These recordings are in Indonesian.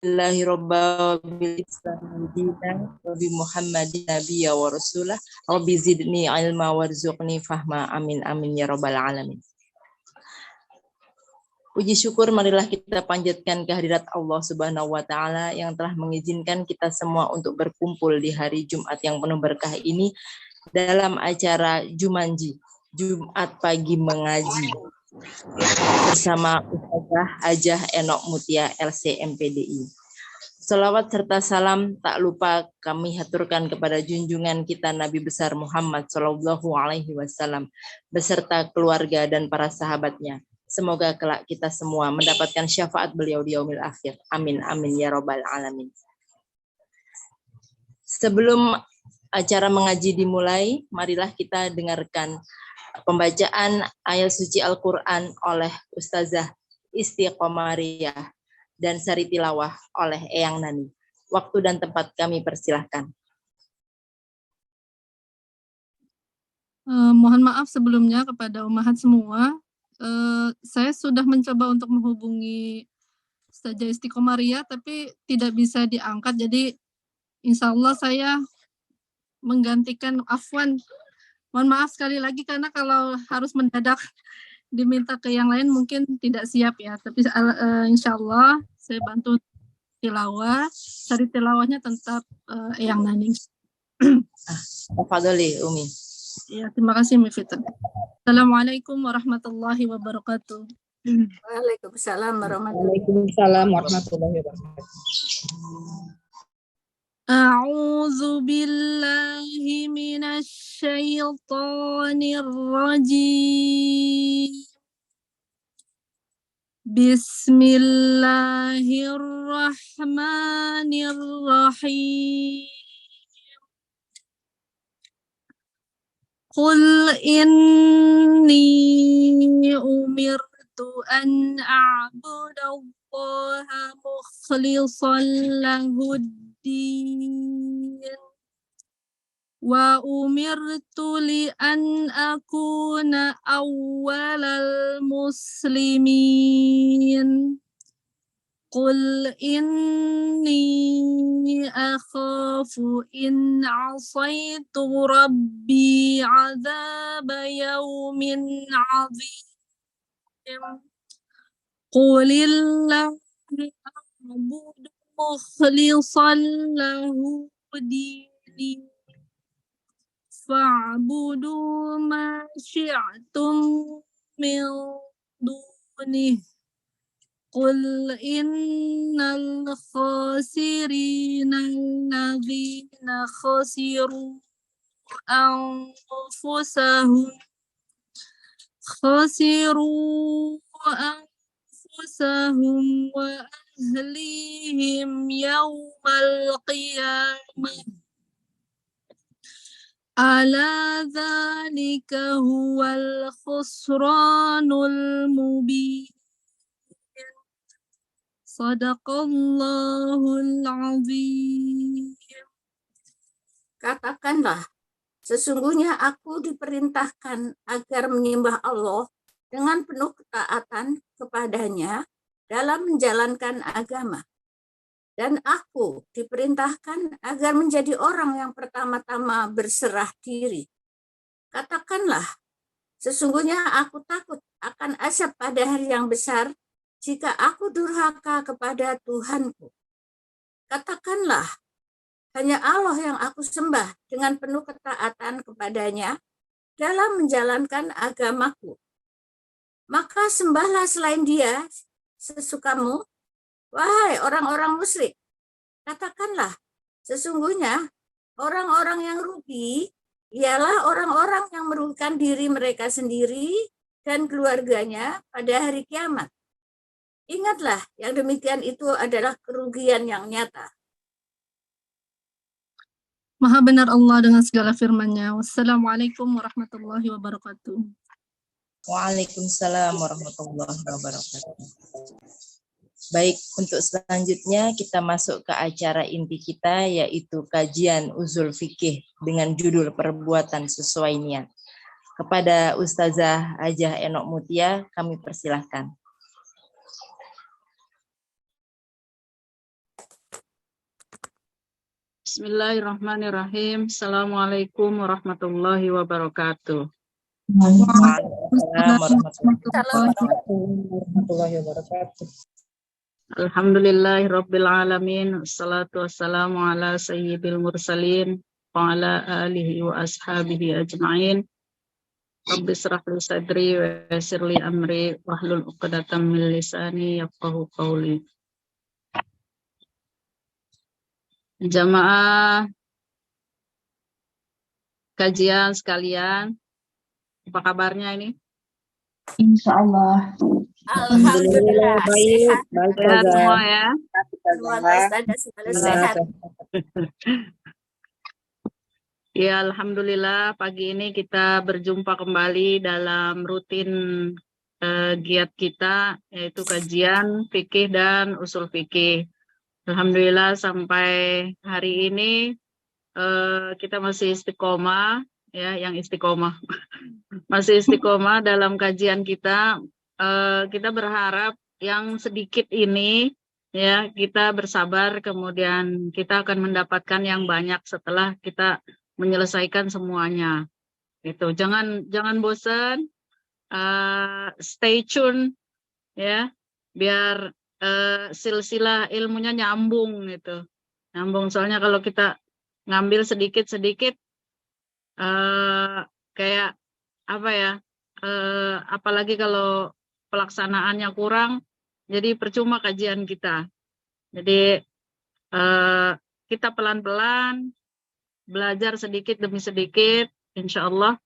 Alhamdulillahirabbil alamin wa bi Muhammadin nabiyya wa rasulah rabbi zidni ilma warzuqni fahma amin amin ya rabbal alamin. Puji syukur marilah kita panjatkan kehadirat Allah Subhanahu wa taala yang telah mengizinkan kita semua untuk berkumpul di hari Jumat yang penuh berkah ini dalam acara Jumanji, Jumat pagi mengaji bersama Ustazah Hajah Enok Mutia LC MPDI. Salawat serta salam tak lupa kami haturkan kepada junjungan kita Nabi besar Muhammad Shallallahu Alaihi Wasallam beserta keluarga dan para sahabatnya. Semoga kelak kita semua mendapatkan syafaat beliau di yaumil akhir. Amin amin ya robbal alamin. Sebelum acara mengaji dimulai, marilah kita dengarkan pembacaan ayat suci Al-Quran oleh Ustazah Istiqomariah dan sari tilawah oleh Eyang Nani. Waktu dan tempat kami persilahkan. Mohon maaf sebelumnya kepada ummahat semua. Saya sudah mencoba untuk menghubungi Ustazah Istiqomariah tapi tidak bisa diangkat. Jadi insya Allah saya menggantikan Afwan. Mohon maaf sekali lagi karena kalau harus mendadak diminta ke yang lain mungkin tidak siap ya. Tapi insya Allah saya bantu tilawah. Sari tilawahnya tetap Eyang Nani. Tafadholi Umi. Ya, terima kasih Mifita. Assalamualaikum warahmatullahi wabarakatuh. Waalaikumsalam warahmatullahi wabarakatuh. A'udzu billahi minasy syaithanir rajim. Bismillahirrahmanirrahim. Qul inni umirtu an a'budallaha mukhlishan lahuddin wa umirtu li an akuna awwalal muslimin. Qul inni akhafu in asaitu rabbi azaba yaumin azim. Qulillahi a'budu mukhlishan lahu dini fa'budu ma syi'tum min dunih. Qul innal khasirina alladzina khasiru anfusahum wa ahlihim yawmal qiyamah. Ala dzalika huwal khusranul mubin. Sadaqallahul azim. Katakanlah, sesungguhnya aku diperintahkan agar menyembah Allah dengan penuh ketaatan kepadanya dalam menjalankan agama. Dan aku diperintahkan agar menjadi orang yang pertama-tama berserah diri. Katakanlah, sesungguhnya aku takut akan azab pada hari yang besar jika aku durhaka kepada Tuhanku. Katakanlah, hanya Allah yang aku sembah dengan penuh ketaatan kepadanya dalam menjalankan agamaku. Maka sembahlah selain Dia sesukamu, wahai orang-orang musyrik. Katakanlah, sesungguhnya orang-orang yang rugi ialah orang-orang yang merugikan diri mereka sendiri dan keluarganya pada hari kiamat. Ingatlah, yang demikian itu adalah kerugian yang nyata. Maha benar Allah dengan segala firman-Nya. Wassalamualaikum warahmatullahi wabarakatuh. Waalaikumsalam warahmatullahi wabarakatuh. Baik, untuk selanjutnya kita masuk ke acara inti kita, yaitu kajian usul fikih dengan judul perbuatan sesuai niat. Kepada Ustazah Hajah Enok Mutia, kami persilahkan. Bismillahirrahmanirrahim. Assalamualaikum warahmatullahi wabarakatuh. Waalaikumsalam Warahmatullahi wabarakatuh. Alhamdulillahirabbil alamin. Wassalatu wassalamu ala sayyidil mursalin wa ala alihi wa ashabihi ajma'in. Rabbi shrah li sadri wa yassir li amri wahlul 'uqdatam min lisani yafqahu qawli. Jamaah kajian sekalian, apa kabarnya ini? Insya Allah. Alhamdulillah sehat. Sehat semua ya. Semoga Ustazah selalu sehat. Ya, alhamdulillah pagi ini kita berjumpa kembali dalam rutin giat kita, yaitu kajian fikih dan usul fikih. Alhamdulillah sampai hari ini kita masih istiqomah, ya, yang istiqomah masih istiqomah dalam kajian kita. Kita berharap yang sedikit ini, ya, kita bersabar, kemudian kita akan mendapatkan yang banyak setelah kita menyelesaikan semuanya. Gitu. Jangan bosan, stay tune, ya, biar silsilah ilmunya nyambung gitu. Nyambung, soalnya kalau kita ngambil sedikit-sedikit kayak apa ya? Apalagi kalau pelaksanaannya kurang, jadi percuma kajian kita. Jadi kita pelan-pelan belajar sedikit demi sedikit, insya Allah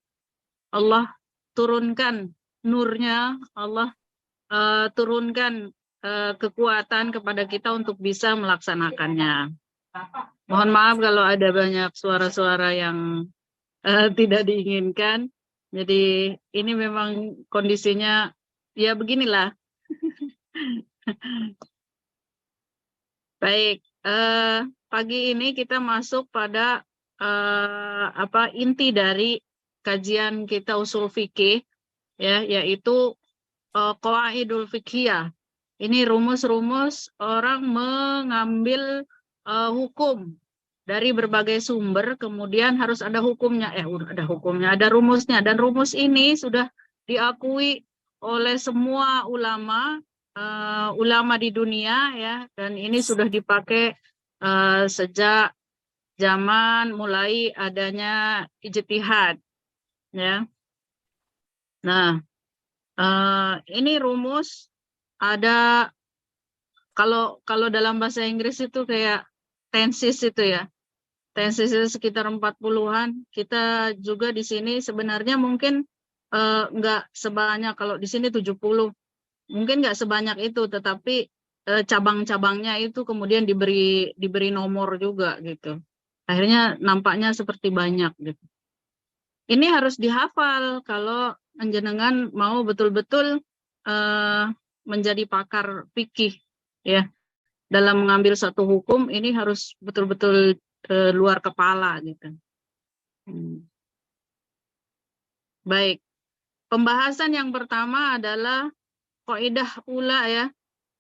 Allah turunkan nurnya, Allah turunkan kekuatan kepada kita untuk bisa melaksanakannya. Mohon maaf kalau ada banyak suara-suara yang tidak diinginkan. Jadi ini memang kondisinya ya beginilah. Baik, pagi ini kita masuk pada inti dari kajian kita usul fikih, ya, yaitu qawaidul fiqhiyah. Ini rumus-rumus orang mengambil hukum dari berbagai sumber, kemudian harus ada hukumnya, ada hukumnya, ada rumusnya, dan rumus ini sudah diakui oleh semua ulama di dunia, ya, dan ini sudah dipakai sejak zaman mulai adanya ijtihad, ya. Nah, ini rumus ada, kalau dalam bahasa Inggris itu kayak tenses itu, ya. Tenses itu sekitar 40-an. Kita juga di sini sebenarnya mungkin enggak sebanyak, kalau di sini 70. Mungkin enggak sebanyak itu, tetapi cabang-cabangnya itu kemudian diberi nomor juga gitu. Akhirnya nampaknya seperti banyak gitu. Ini harus dihafal kalau jenengan mau betul-betul menjadi pakar fikih, ya. Dalam mengambil satu hukum ini harus betul-betul luar kepala gitu. Baik. Pembahasan yang pertama adalah kaidah ula, ya.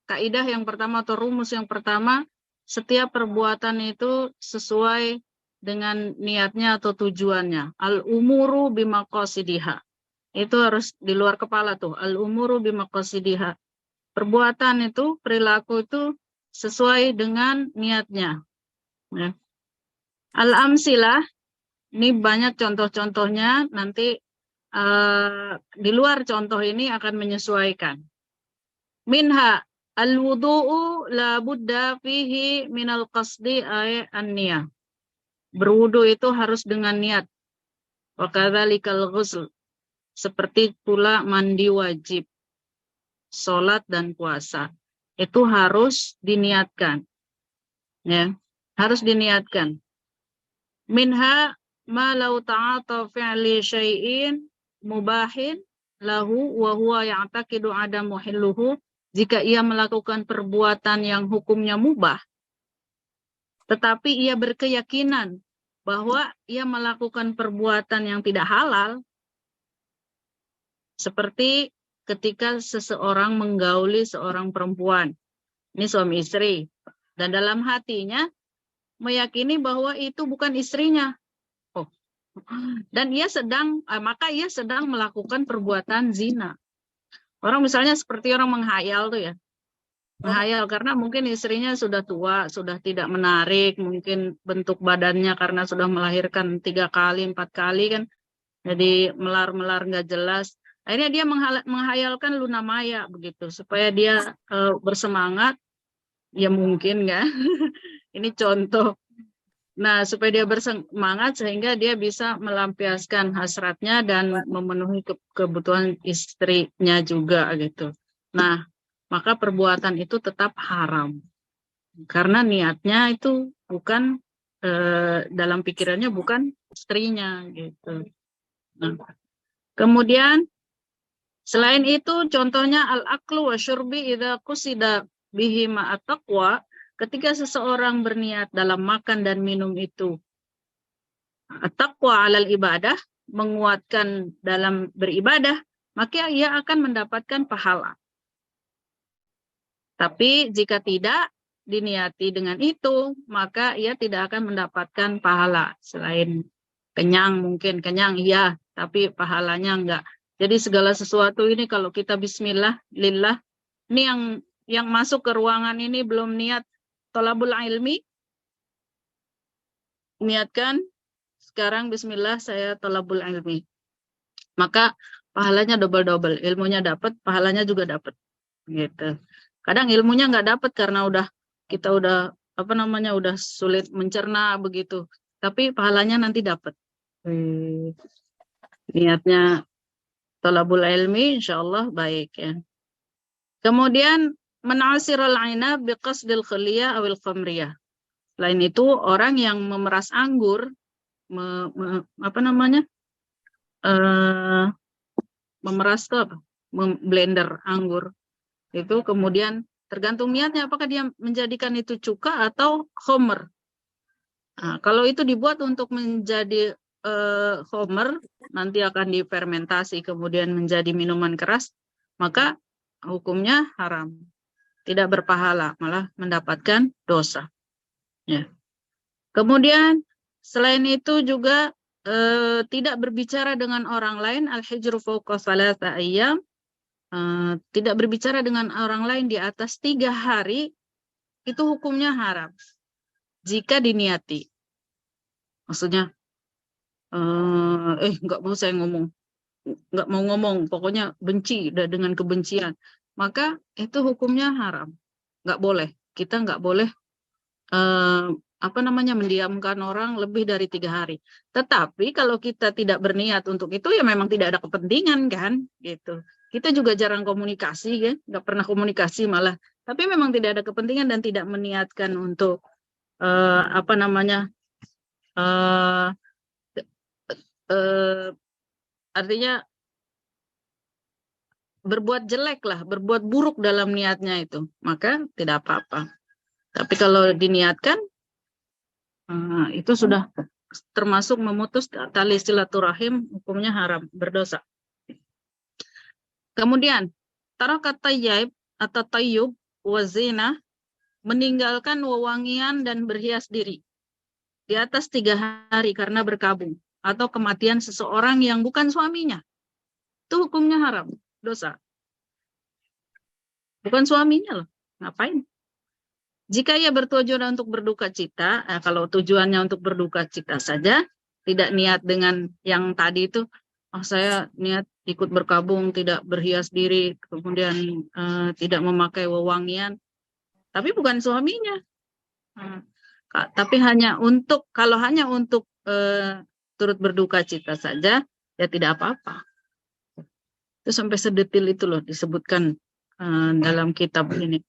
Kaidah yang pertama atau rumus yang pertama, setiap perbuatan itu sesuai dengan niatnya atau tujuannya. Al-umuru bimaqasidiha. Itu harus di luar kepala tuh. Al-umuru bimaqasidiha. Perbuatan itu, perilaku itu sesuai dengan niatnya. Ya. Al-amsilah, ini banyak contoh-contohnya, nanti di luar contoh ini akan menyesuaikan. Minha al-wudu'u la budda fihi minal qasdi ay an-niyah. Berwudu itu harus dengan niat. Wa kadzalikal ghusl. Seperti pula mandi wajib, sholat dan puasa. Itu harus diniatkan. Ya, harus diniatkan. Minha ma law ta'ata fi'li syai'in mubahin lahu wa huwa ya'taqidu adamu hilluhu. Jika ia melakukan perbuatan yang hukumnya mubah, tetapi ia berkeyakinan bahwa ia melakukan perbuatan yang tidak halal, seperti ketika seseorang menggauli seorang perempuan, ini suami istri, dan dalam hatinya meyakini bahwa itu bukan istrinya. Oh. Dan maka ia sedang melakukan perbuatan zina. Orang misalnya seperti orang menghayal tuh ya. Menghayal karena mungkin istrinya sudah tua, sudah tidak menarik, mungkin bentuk badannya karena sudah melahirkan 3 kali, 4 kali kan. Jadi melar-melar nggak jelas. Akhirnya dia menghayalkan Luna Maya begitu supaya dia bersemangat. Ya mungkin nggak. Ini contoh. Nah, supaya dia bersemangat sehingga dia bisa melampiaskan hasratnya dan memenuhi kebutuhan istrinya juga gitu. Nah, maka perbuatan itu tetap haram. Karena niatnya itu bukan dalam pikirannya bukan istrinya gitu. Nah, kemudian selain itu contohnya al-aklu wa syurbi idza qusida bihi ma'at taqwa. Ketika seseorang berniat dalam makan dan minum itu taqwa alal ibadah, menguatkan dalam beribadah, maka ia akan mendapatkan pahala. Tapi jika tidak diniati dengan itu, maka ia tidak akan mendapatkan pahala. Selain kenyang, mungkin kenyang iya, tapi pahalanya enggak. Jadi segala sesuatu ini kalau kita bismillah, lillah, ini yang masuk ke ruangan ini belum niat thalabul ilmi, niatkan sekarang bismillah saya thalabul ilmi. Maka pahalanya double-double, ilmunya dapat, pahalanya juga dapat. Gitu. Kadang ilmunya nggak dapat karena kita udah udah sulit mencerna begitu. Tapi pahalanya nanti dapat. Niatnya thalabul ilmi insyaallah baik ya. Kemudian men'asirul aina biqasdil khiliyah awil khamriyah. Selain itu orang yang memeras anggur, memeras itu apa? Blender anggur. Itu kemudian tergantung niatnya apakah dia menjadikan itu cuka atau khamr. Nah, kalau itu dibuat untuk menjadi khamr, nanti akan difermentasi kemudian menjadi minuman keras, maka hukumnya haram. Tidak berpahala, malah mendapatkan dosa. Ya. Kemudian selain itu juga tidak berbicara dengan orang lain, al-hijru fawqa thalatha ayyam, tidak berbicara dengan orang lain di atas 3 hari, itu hukumnya haram jika diniati. Maksudnya nggak mau saya ngomong, nggak mau ngomong, pokoknya benci dengan kebencian, maka itu hukumnya haram, nggak boleh. Kita nggak boleh mendiamkan orang lebih dari 3 hari. Tetapi kalau kita tidak berniat untuk itu, ya memang tidak ada kepentingan kan, gitu. Kita juga jarang komunikasi kan, nggak pernah komunikasi malah. Tapi memang tidak ada kepentingan dan tidak meniatkan untuk artinya berbuat jelek lah, berbuat buruk dalam niatnya itu, maka tidak apa-apa. Tapi kalau diniatkan, itu sudah termasuk memutus tali silaturahim, hukumnya haram, berdosa. Kemudian, tarakat tayyib atau tayyub wa zina, meninggalkan wewangian dan berhias diri di atas 3 hari karena berkabung atau kematian seseorang yang bukan suaminya. Itu hukumnya haram, dosa. Bukan suaminya loh, ngapain? Jika ia bertujuan untuk berduka cita, kalau tujuannya untuk berduka cita saja, tidak niat dengan yang tadi itu, saya niat ikut berkabung, tidak berhias diri, kemudian tidak memakai wewangian, tapi bukan suaminya. Tapi kalau hanya untuk turut berduka cita saja, ya tidak apa-apa. Itu sampai sedetil itu loh disebutkan dalam kitab ini.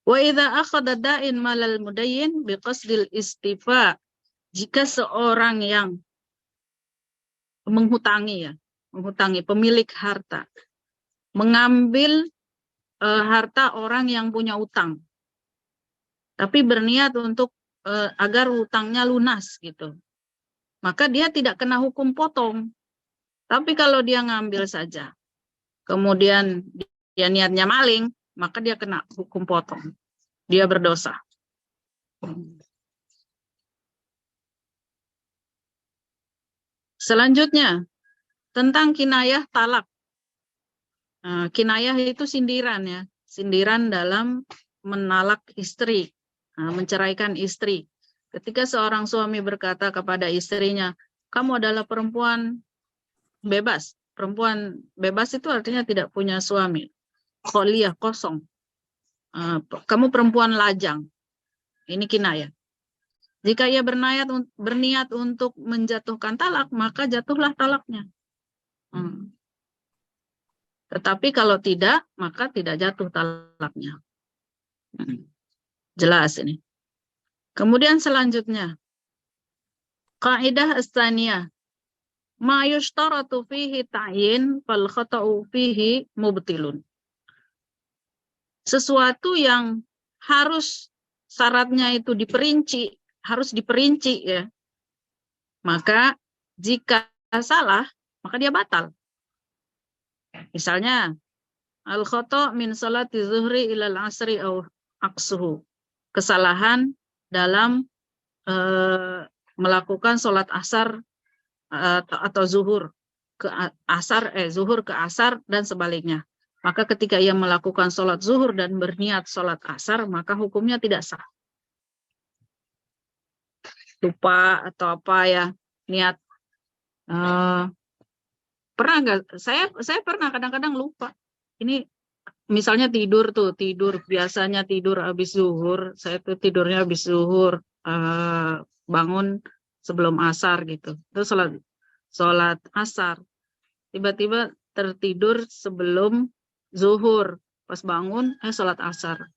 Wa idza akhadha da'in malal mudayyin biqasdil istifa, jika seorang yang menghutangi pemilik harta mengambil harta orang yang punya utang, tapi berniat untuk agar utangnya lunas gitu, maka dia tidak kena hukum potong. Tapi kalau dia ngambil saja, kemudian dia niatnya maling, maka dia kena hukum potong. Dia berdosa. Selanjutnya, tentang kinayah talak. Kinayah itu sindiran ya, sindiran dalam menalak istri, menceraikan istri. Ketika seorang suami berkata kepada istrinya, kamu adalah perempuan bebas. Perempuan bebas itu artinya tidak punya suami. Kholiyah, kosong. Kamu perempuan lajang. Ini kinayah. Jika ia berniat untuk menjatuhkan talak, maka jatuhlah talaknya. Tetapi kalau tidak, maka tidak jatuh talaknya. Jelas ini. Kemudian selanjutnya, kaidah as-tsaniyah, ma yushtaratu fihi ta'yin fal khata'u fihi mubtilun. Sesuatu yang harus syaratnya itu diperinci, harus diperinci ya. Maka jika salah, maka dia batal. Misalnya, al-khata' min salati zuhri ilal asri au aksuhu. Kesalahan dalam melakukan sholat asar atau zuhur ke asar, zuhur ke asar dan sebaliknya. Maka ketika ia melakukan sholat zuhur dan berniat sholat asar, maka hukumnya tidak sah. Lupa atau apa ya, niat. Pernah nggak? Saya pernah kadang-kadang lupa. Ini misalnya tidur biasanya tidur habis zuhur. Saya tuh tidurnya habis zuhur, bangun sebelum asar gitu. Terus sholat asar. Tiba-tiba tertidur sebelum zuhur. Pas bangun, sholat asar.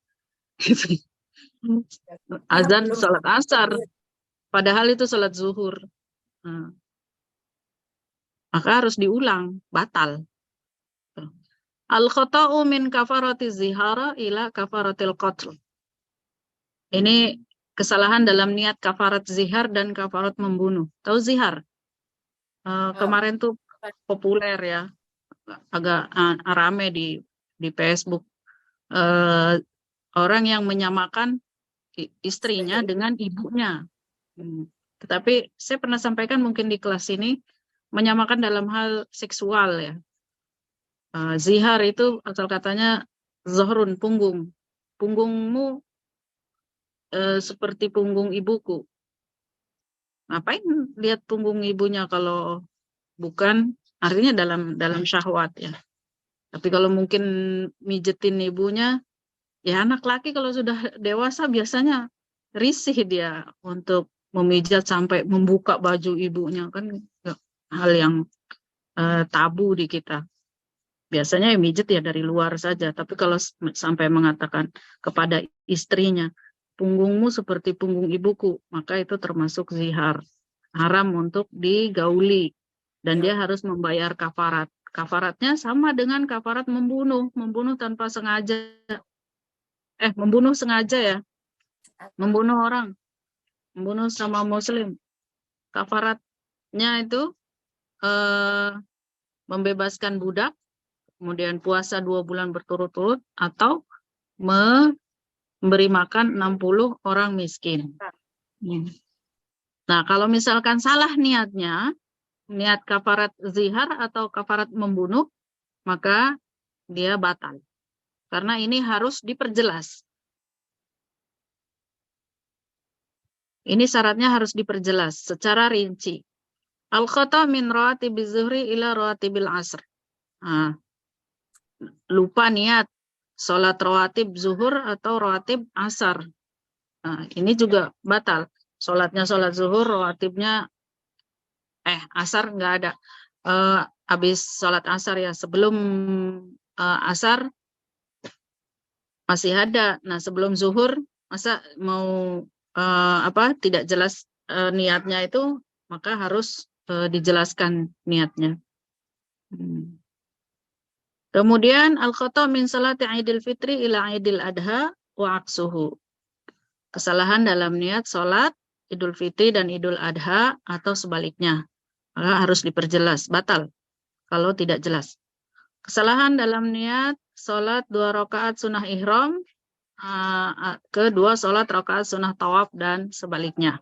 Azan sholat asar. Padahal itu sholat zuhur. Maka harus diulang, batal. Al-khata'u min kafarati zihara ila kafaratil qatl. Ini kesalahan dalam niat kafarat zihar dan kafarat membunuh. Tahu zihar? Kemarin tuh populer ya, agak rame di Facebook. Orang yang menyamakan istrinya dengan ibunya. Tetapi saya pernah sampaikan mungkin di kelas ini, menyamakan dalam hal seksual ya. Zihar itu asal katanya zohrun, punggung. Punggungmu seperti punggung ibuku. Ngapain lihat punggung ibunya kalau bukan, artinya dalam syahwat ya. Tapi kalau mungkin mijetin ibunya, ya anak laki kalau sudah dewasa biasanya risih dia untuk memijat sampai membuka baju ibunya, kan hal yang tabu di kita. Biasanya mijet ya dari luar saja, tapi kalau sampai mengatakan kepada istrinya, punggungmu seperti punggung ibuku, maka itu termasuk zihar. Haram untuk digauli. Dan dia harus membayar kafarat. Kafaratnya sama dengan kafarat membunuh. Membunuh tanpa sengaja. Membunuh sengaja ya. Membunuh orang. Membunuh sama muslim. Kafaratnya itu membebaskan budak, kemudian puasa 2 bulan berturut-turut, atau memberi makan 60 orang miskin. Nah, kalau misalkan salah niatnya, niat kafarat zihar atau kafarat membunuh, maka dia batal. Karena ini harus diperjelas. Ini syaratnya harus diperjelas secara rinci. Al-khata' min rawatibiz zuhri ila rawatibil asr. Lupa niat sholat rawatib zuhur atau rawatib asar. Ini juga batal. Sholatnya sholat zuhur, rawatibnya asar nggak ada. Habis sholat asar ya, sebelum asar masih ada. Nah, sebelum zuhur masa mau tidak jelas niatnya itu, maka harus dijelaskan niatnya. Kemudian al-khata' min salati Idul Fitri ila Idul Adha wa aksuhu. Kesalahan dalam niat salat Idul Fitri dan Idul Adha atau sebaliknya. Maka harus diperjelas, batal kalau tidak jelas. Kesalahan dalam niat salat 2 rakaat sunnah ihram ke 2 salat rakaat sunnah tawaf dan sebaliknya.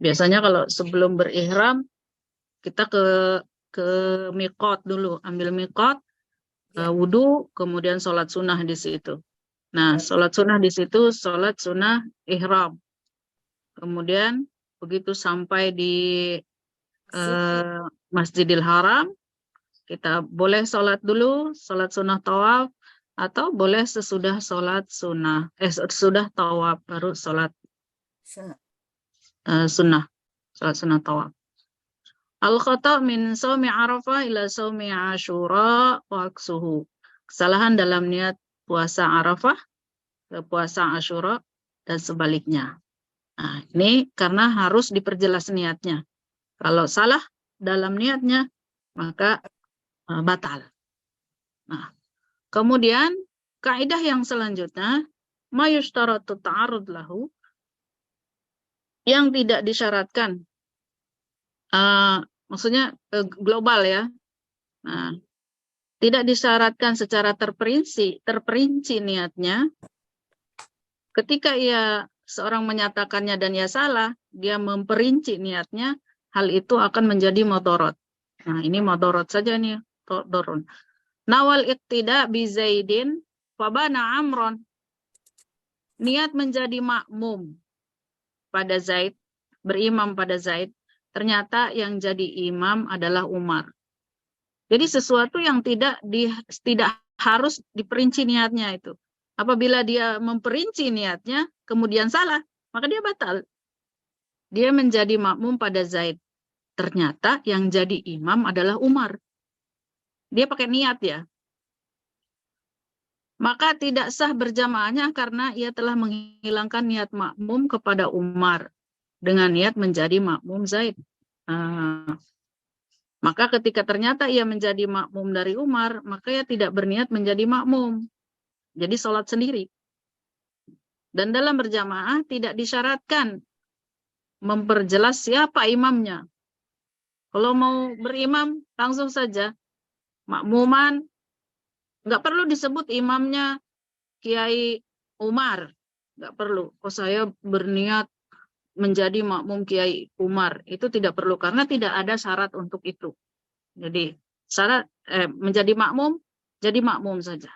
Biasanya kalau sebelum berihram kita ke miqat dulu, ambil miqat, wudhu, kemudian sholat sunnah di situ. Nah, sholat sunnah di situ, sholat sunnah ihram. Kemudian begitu sampai di Masjidil Haram, kita boleh sholat dulu, sholat sunnah tawaf, atau boleh sesudah sholat sunnah, sudah tawaf baru sholat sunnah, sholat sunnah tawaf. Al-khata' min shaumi Arafah ila shaumi Asyura wa aksuhu. Kesalahan dalam niat puasa Arafah ke puasa Asyura dan sebaliknya. Nah, ini karena harus diperjelas niatnya. Kalau salah dalam niatnya, maka batal. Nah, kemudian kaidah yang selanjutnya, ma yushtaratu ta'arud lahu, yang tidak disyaratkan, maksudnya global ya. Nah, tidak disyaratkan secara terperinci niatnya. Ketika seorang menyatakannya dan ia salah, dia memperinci niatnya, hal itu akan menjadi mudharat. Nah, ini mudharat saja nih, dorun. Nawal iqtida bi Zaidin fabana Amron. Niat menjadi makmum pada Zaid, berimam pada Zaid, ternyata yang jadi imam adalah Umar. Jadi sesuatu yang tidak harus diperinci niatnya itu. Apabila dia memperinci niatnya, kemudian salah, maka dia batal. Dia menjadi makmum pada Zaid. Ternyata yang jadi imam adalah Umar. Dia pakai niat ya. Maka tidak sah berjamaahnya karena ia telah menghilangkan niat makmum kepada Umar dengan niat menjadi makmum Zaid. Maka ketika ternyata ia menjadi makmum dari Umar, maka ia tidak berniat menjadi makmum. Jadi sholat sendiri. Dan dalam berjamaah tidak disyaratkan memperjelas siapa imamnya. Kalau mau berimam, langsung saja. Makmuman, nggak perlu disebut imamnya Kiai Umar. Nggak perlu. Oh, saya berniat menjadi makmum Kiai Umar. Itu tidak perlu, karena tidak ada syarat untuk itu. Jadi, syarat menjadi makmum, jadi makmum saja.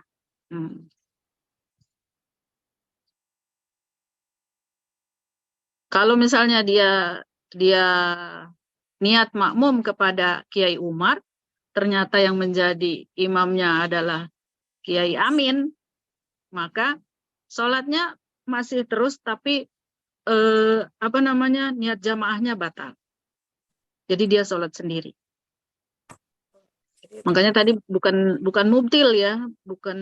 Kalau misalnya dia niat makmum kepada Kiai Umar, ternyata yang menjadi imamnya adalah Kiai Amin, maka sholatnya masih terus, tapi niat jamaahnya batal. Jadi dia sholat sendiri. Makanya tadi bukan mubtil ya, bukan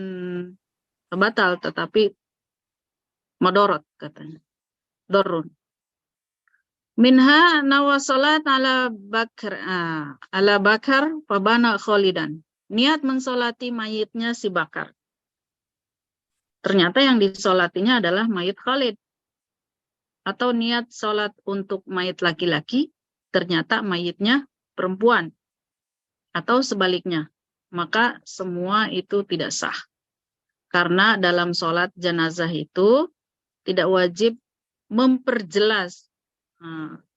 batal, tetapi madorot katanya, dorun. Minha nawasolat ala Bakar fabana Khalidan. Niat mensolati mayitnya si Bakar. Ternyata yang disolatinya adalah mayit Khalid. Atau niat sholat untuk mayit laki-laki, ternyata mayitnya perempuan. Atau sebaliknya. Maka semua itu tidak sah. Karena dalam sholat jenazah itu tidak wajib memperjelas,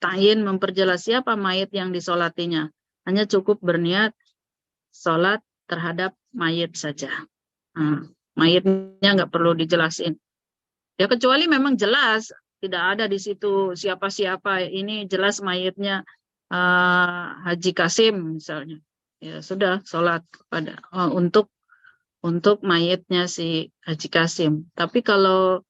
ta'yin memperjelas siapa mayit yang disolatinya. Hanya cukup berniat sholat terhadap mayit saja. Mayitnya nggak perlu dijelasin. Ya kecuali memang jelas, tidak ada di situ siapa-siapa. Ini jelas mayitnya Haji Kasim misalnya. Ya sudah sholat kepada untuk mayitnya si Haji Kasim. Tapi kalau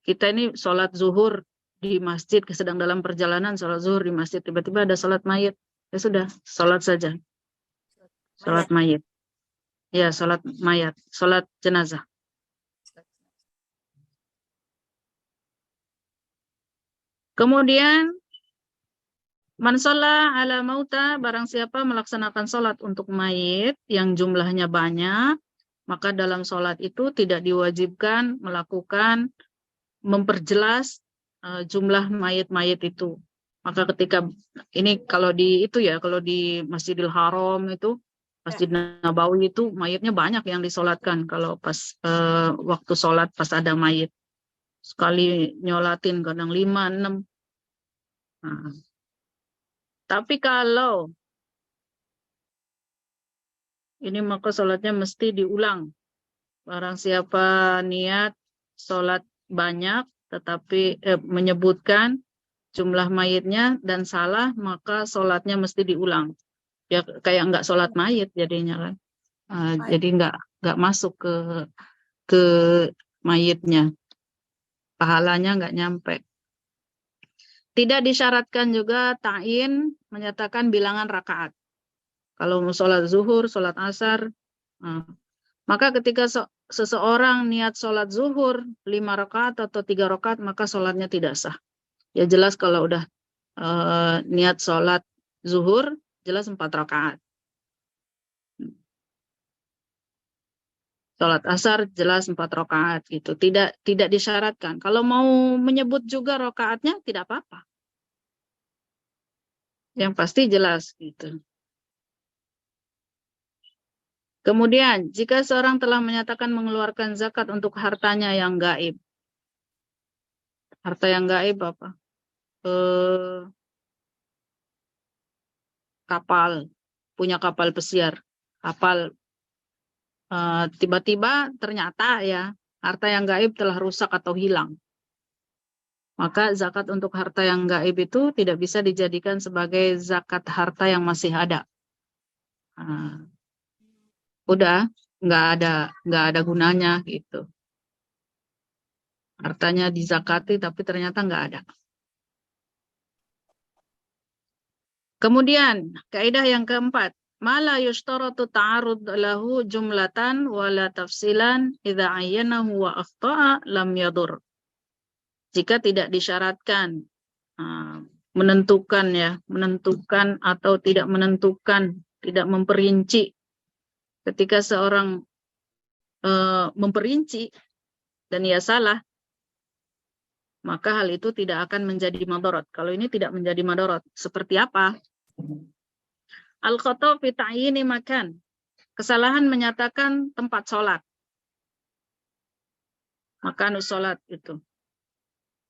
kita ini sholat zuhur di masjid, sedang dalam perjalanan sholat zuhur di masjid, tiba-tiba ada sholat mayit, ya sudah, sholat saja. Sholat mayit. Ya, sholat mayat, sholat jenazah. Kemudian, man sholla ala mauta, barang siapa melaksanakan sholat untuk mayit yang jumlahnya banyak, maka dalam sholat itu tidak diwajibkan melakukan memperjelas jumlah mayit-mayit itu. Maka ketika ini kalau di Masjidil Haram itu, Masjid Nabawi itu mayitnya banyak yang disolatkan. Kalau pas waktu sholat pas ada mayit, sekali nyolatin kadang 5, 6. Tapi kalau ini maka sholatnya mesti diulang. Barang siapa niat sholat banyak tetapi menyebutkan jumlah mayitnya dan salah, maka sholatnya mesti diulang. Ya kayak nggak sholat mayit jadinya kan. Jadi nggak masuk ke mayitnya. Pahalanya nggak nyampe. Tidak disyaratkan juga ta'in menyatakan bilangan rakaat. Kalau mau sholat zuhur, sholat asar, maka ketika seseorang niat sholat zuhur 5 rakaat atau 3 rakaat, maka sholatnya tidak sah. Ya jelas kalau udah niat sholat zuhur, jelas 4 rakaat. Sholat asar jelas 4 rakaat gitu. Tidak disyaratkan. Kalau mau menyebut juga rakaatnya tidak apa-apa. Yang pasti jelas gitu. Kemudian, jika seorang telah menyatakan mengeluarkan zakat untuk hartanya yang gaib. Harta yang gaib apa? Kapal, punya kapal pesiar. Kapal, tiba-tiba ternyata ya, harta yang gaib telah rusak atau hilang. Maka zakat untuk harta yang gaib itu tidak bisa dijadikan sebagai zakat harta yang masih ada. Udah nggak ada gunanya gitu. Hartanya dizakati tapi ternyata nggak ada. Kemudian kaidah yang keempat, mala yushtaratu ta'arud lahu jumlatan wala tafsilan idza ayyanahu wa akhta'a lam yadur. Jika tidak disyaratkan menentukan atau tidak menentukan, tidak memperinci. Ketika seorang memperinci dan ia salah, maka hal itu tidak akan menjadi madharat. Kalau ini tidak menjadi madharat, seperti apa? Al-khata' fi ta'yini makan. Kesalahan menyatakan tempat sholat. Makanus sholat itu.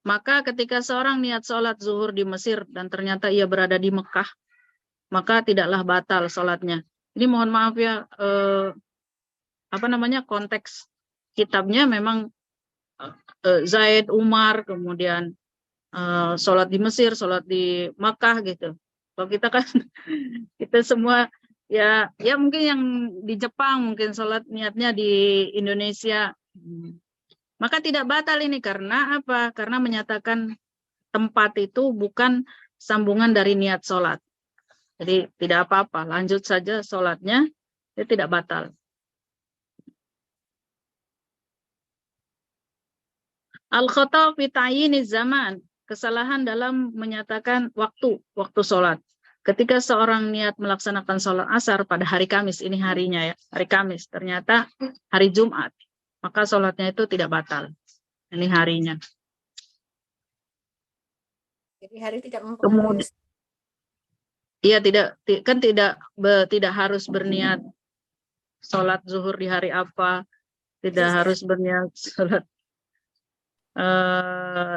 Maka ketika seorang niat sholat zuhur di Mesir dan ternyata ia berada di Mekah, maka tidaklah batal sholatnya. Ini mohon maaf ya, konteks kitabnya memang Zaid, Umar, kemudian sholat di Mesir, sholat di Makkah gitu. Kalau kita kan, kita semua ya mungkin yang di Jepang, mungkin sholat niatnya di Indonesia. Maka tidak batal ini karena apa? Karena menyatakan tempat itu bukan sambungan dari niat sholat. Jadi tidak apa-apa, lanjut saja sholatnya, dia tidak batal. Al-khata' fi ta'yini zaman, kesalahan dalam menyatakan waktu sholat. Ketika seorang niat melaksanakan sholat asar pada hari Kamis, ini harinya ya, hari Kamis, ternyata hari Jumat, maka sholatnya itu tidak batal. Ini harinya. Jadi hari tidak mempengaruhi. Iya, tidak harus berniat sholat zuhur di hari apa, tidak harus berniat sholat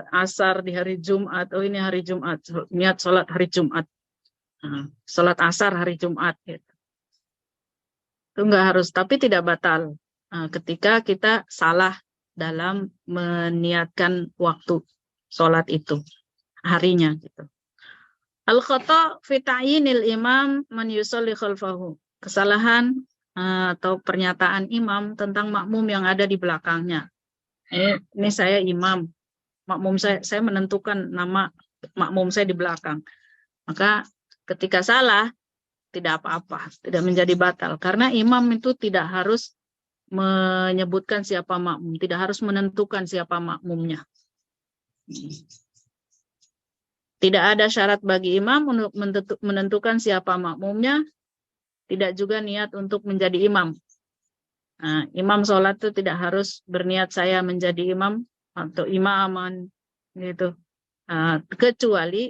asar di hari Jumat. Oh ini hari Jumat, niat sholat hari Jumat, sholat asar hari Jumat. Gitu. Itu enggak harus, tapi tidak batal ketika kita salah dalam meniatkan waktu sholat itu, harinya gitu. Al-khata' fi ta'yinil imam man yusalli khalfahu. Kesalahan atau pernyataan imam tentang makmum yang ada di belakangnya. Ini saya imam, makmum saya menentukan nama makmum saya di belakang. Maka ketika salah tidak apa-apa, tidak menjadi batal karena imam itu tidak harus menyebutkan siapa makmum, tidak harus menentukan siapa makmumnya. Tidak ada syarat bagi imam untuk menentukan siapa makmumnya, tidak juga niat untuk menjadi imam. Nah, imam sholat itu tidak harus berniat saya menjadi imam atau imaman gitu. Kecuali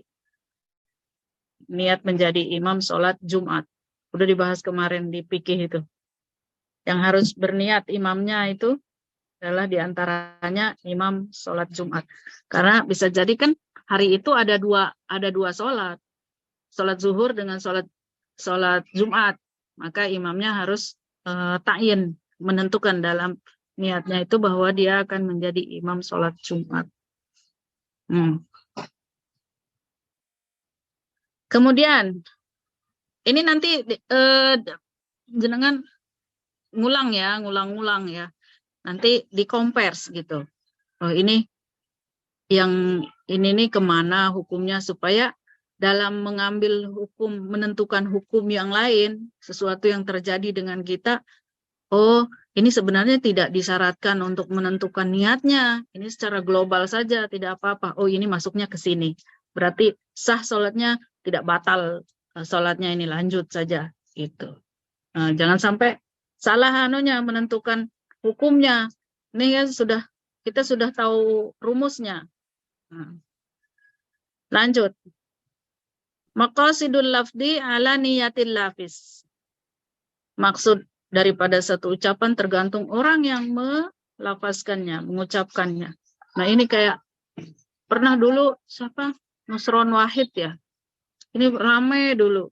niat menjadi imam sholat Jumat. Udah dibahas kemarin di fikih itu. Yang harus berniat imamnya itu adalah diantaranya imam sholat Jumat. Karena bisa jadi kan hari itu ada dua sholat. sholat zuhur dengan sholat Jumat, maka imamnya harus ta'yin, menentukan dalam niatnya itu bahwa dia akan menjadi imam sholat Jumat. Kemudian ini nanti jenengan ngulang-ngulang ya. Nanti dikompers gitu. Oh, ini yang ini nih kemana hukumnya, supaya dalam mengambil hukum, menentukan hukum yang lain, sesuatu yang terjadi dengan kita, oh ini sebenarnya tidak disyaratkan untuk menentukan niatnya, ini secara global saja, tidak apa-apa, oh ini masuknya ke sini, berarti sah sholatnya, tidak batal sholatnya, ini lanjut saja gitu. Nah, jangan sampai salah menentukan hukumnya. Ini ya kita sudah tahu rumusnya. Nah, lanjut. Maqasidul lafdi ala niyatil lafis. Maksud daripada satu ucapan tergantung orang yang melafazkannya, mengucapkannya. Nah, ini kayak pernah dulu siapa? Nusron Wahid ya. Ini ramai dulu.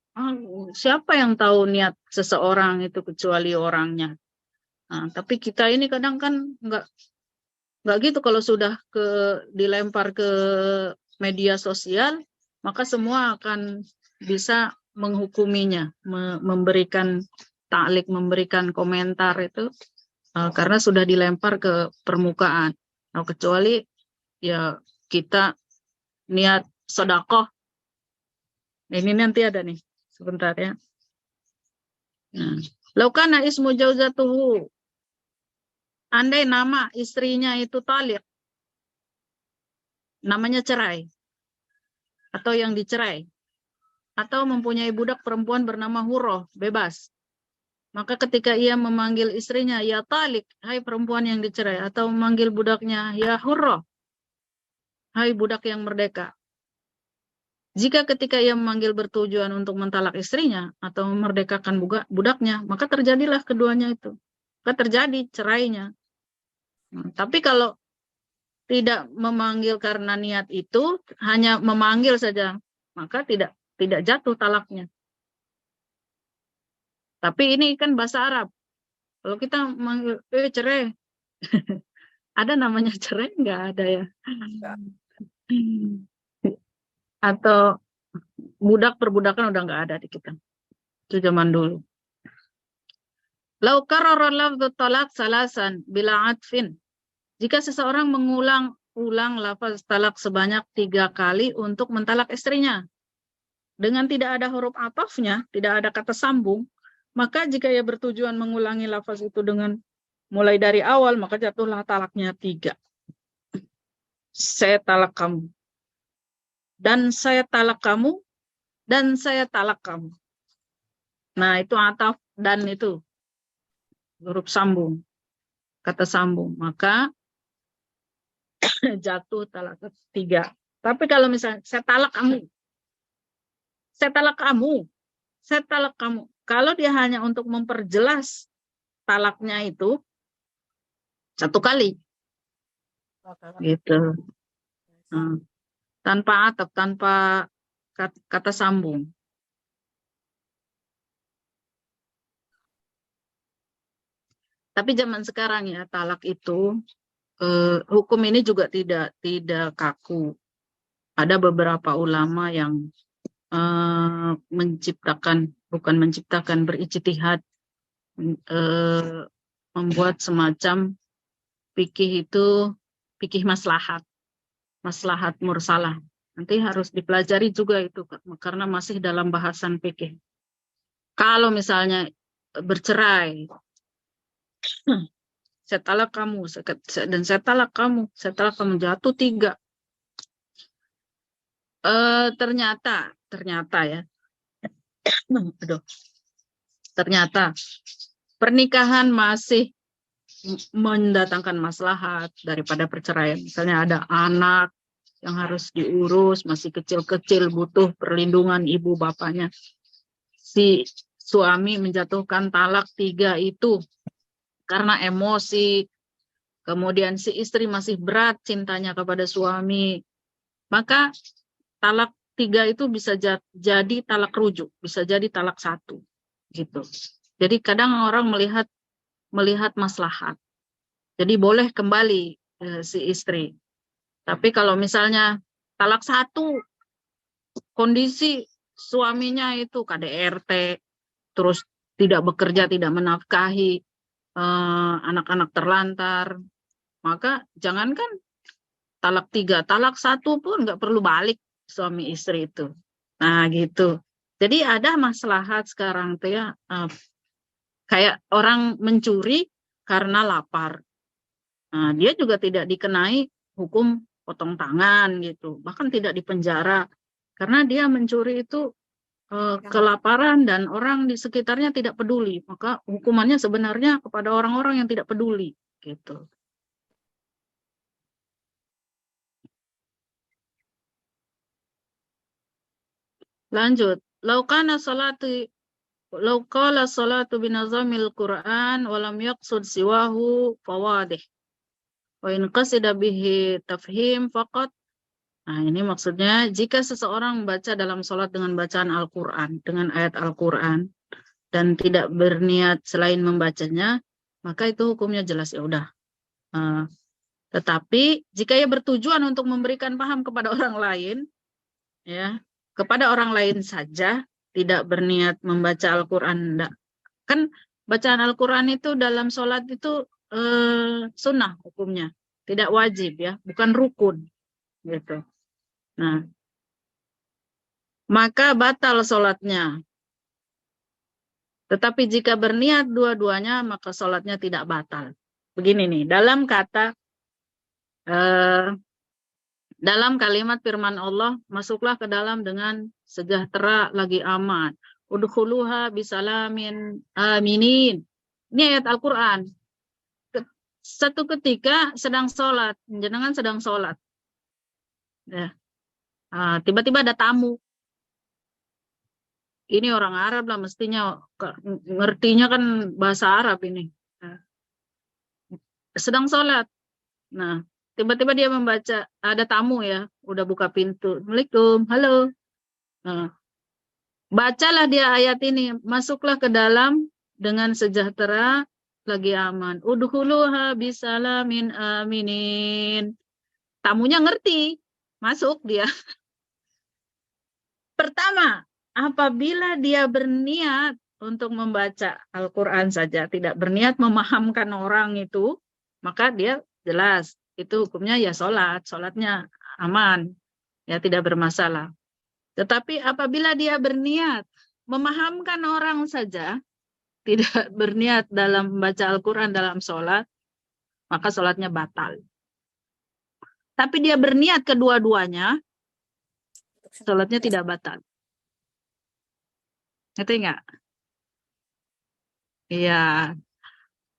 Siapa yang tahu niat seseorang itu kecuali orangnya. Nah, tapi kita ini kadang kan nggak gitu, kalau sudah dilempar ke media sosial, maka semua akan bisa menghukuminya, memberikan ta'liq, memberikan komentar itu karena sudah dilempar ke permukaan. Nah, kecuali ya kita niat sedekah. Ini nanti ada nih, sebentar ya. Nah, laukana ismu jauzatuhu, andai nama istrinya itu taliq, namanya cerai, atau yang dicerai, atau mempunyai budak perempuan bernama Hurrah, bebas. Maka ketika ia memanggil istrinya, ya taliq, hai perempuan yang dicerai, atau memanggil budaknya, ya Hurrah, hai budak yang merdeka. Jika ketika ia memanggil bertujuan untuk mentalak istrinya, atau memerdekakan budaknya, maka terjadilah keduanya itu. Maka terjadi cerainya. Tapi kalau tidak memanggil karena niat itu, hanya memanggil saja, maka tidak jatuh talaknya. Tapi ini kan bahasa Arab. Kalau kita manggil cerai, ada namanya cerai? Nggak ada ya. Atau budak perbudakan udah nggak ada di kita. Itu zaman dulu. Lau karara lafdhu talaq salasan bila atfin. Jika seseorang mengulang lafaz talak sebanyak 3 kali untuk mentalak istrinya, dengan tidak ada huruf atafnya, tidak ada kata sambung, maka jika ia bertujuan mengulangi lafaz itu dengan mulai dari awal, maka jatuhlah talaknya 3. Saya talak kamu, dan saya talak kamu, dan saya talak kamu. Nah, itu ataf dan itu huruf sambung, kata sambung, maka jatuh talak 3. Tapi kalau misalnya saya talak kamu, saya talak kamu, saya talak kamu, kalau dia hanya untuk memperjelas talaknya itu 1 kali, gitu, tanpa ataf, tanpa kata sambung. Tapi zaman sekarang ya, talak itu hukum ini juga tidak kaku. Ada beberapa ulama yang berijtihad, membuat semacam fikih itu, fikih maslahat mursalah. Nanti harus dipelajari juga itu, karena masih dalam bahasan fikih. Kalau misalnya bercerai, saya talak kamu, dan saya talak kamu, jatuh 3. Ternyata ya, ternyata pernikahan masih mendatangkan maslahat daripada perceraian. Misalnya ada anak yang harus diurus, masih kecil-kecil, butuh perlindungan ibu bapaknya. Si suami menjatuhkan talak 3 itu karena emosi, kemudian si istri masih berat cintanya kepada suami, maka talak 3 itu bisa jadi talak rujuk, bisa jadi talak 1 gitu. Jadi kadang orang melihat maslahat. Jadi boleh kembali si istri. Tapi kalau misalnya talak 1, kondisi suaminya itu KDRT, terus tidak bekerja, tidak menafkahi, anak-anak terlantar, maka jangankan talak 3, talak 1 pun nggak perlu balik suami istri itu. Nah gitu. Jadi ada maslahat sekarang tuh ya, kayak orang mencuri karena lapar. Nah, dia juga tidak dikenai hukum potong tangan gitu, bahkan tidak dipenjara karena dia mencuri itu kelaparan dan orang di sekitarnya tidak peduli, maka hukumannya sebenarnya kepada orang-orang yang tidak peduli gitu. Lanjut, laukana salatu binazamil Quran walam yaqsud siwahu fawadih wa in qasida bihi tafhim faqat. Nah, ini maksudnya jika seseorang membaca dalam sholat dengan bacaan Al-Quran, dengan ayat Al-Quran, dan tidak berniat selain membacanya, maka itu hukumnya jelas, ya udah. Tetapi jika ia bertujuan untuk memberikan paham kepada orang lain, ya, kepada orang lain saja, tidak berniat membaca Al-Quran, kan bacaan Al-Quran itu dalam sholat itu sunnah hukumnya, tidak wajib ya, bukan rukun, gitu. Nah, maka batal sholatnya. Tetapi jika berniat dua-duanya, maka sholatnya tidak batal. Begini nih, dalam kalimat firman Allah, masuklah ke dalam dengan sejahtera lagi aman. Udkhuluha bisalamin aminin. Ini ayat Al-Quran. Satu ketika sedang sholat, jenengan sedang sholat. Ya. Tiba-tiba ada tamu. Ini orang Arab lah, mestinya ngertinya kan bahasa Arab ini. Sedang sholat. Nah, tiba-tiba dia membaca, ada tamu ya, udah buka pintu. Assalamualaikum, halo. Nah, bacalah dia ayat ini, masuklah ke dalam dengan sejahtera lagi aman. Udkhuluha bisalamin aminin. Tamunya ngerti, masuk dia. Pertama, apabila dia berniat untuk membaca Al-Quran saja, tidak berniat memahamkan orang itu, maka dia jelas, itu hukumnya ya sholatnya aman, ya tidak bermasalah. Tetapi apabila dia berniat memahamkan orang saja, tidak berniat dalam membaca Al-Quran dalam sholat, maka sholatnya batal. Tapi dia berniat kedua-duanya, sholatnya tidak batal. Ngerti nggak? Iya.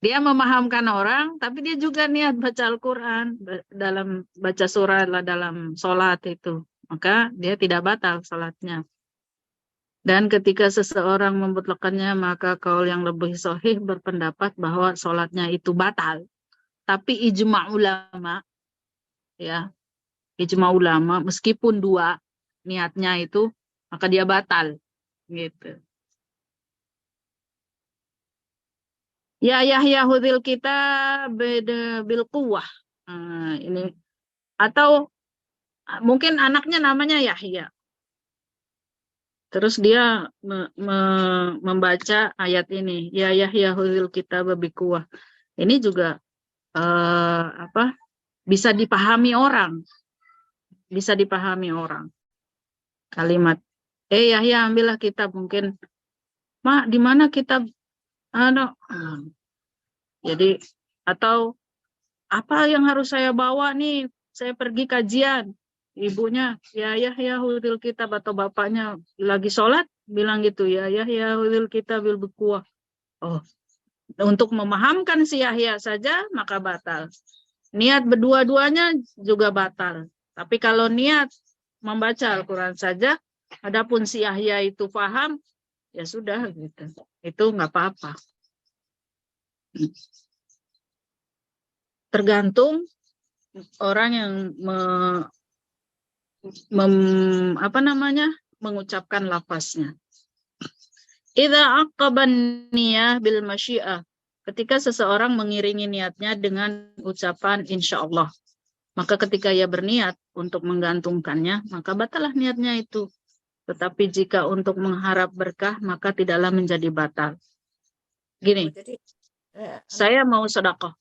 Dia memahamkan orang, tapi dia juga niat baca Al-Quran, dalam baca surat lah dalam sholat itu. Maka dia tidak batal sholatnya. Dan ketika seseorang memutlakannya, maka kaul yang lebih sahih berpendapat bahwa sholatnya itu batal. Tapi ijma ulama, ya, ijma ulama, meskipun dua niatnya itu, maka dia batal, gitu. Ya Yahya hudil kita beda bil quwwah. Ini atau mungkin anaknya namanya Yahya. Terus dia membaca ayat ini, ya Yahya hudil kita bil quwwah. Ini juga bisa dipahami orang. Bisa dipahami orang. Kalimat Yahya ambillah kitab, mungkin Mak, di mana kitab? Jadi atau apa yang harus saya bawa nih? Saya pergi kajian. Ibunya ya Yahya hudil kitab, atau bapaknya lagi sholat bilang gitu, ya Yahya hudil kitab bil quwwah. Oh, untuk memahamkan si Yahya saja maka batal. Niat berdua-duanya juga batal. Tapi kalau niat membaca Al-Quran saja, adapun si Yahya itu paham, ya sudah gitu. Itu nggak apa-apa. Tergantung orang yang mengucapkan lafaznya. Idza aqaban niyah bil masyiah, ketika seseorang mengiringi niatnya dengan ucapan insyaallah, maka ketika ia berniat untuk menggantungkannya, maka batalah niatnya itu. Tetapi jika untuk mengharap berkah, maka tidaklah menjadi batal. Gini, Jadi saya mau sedekah.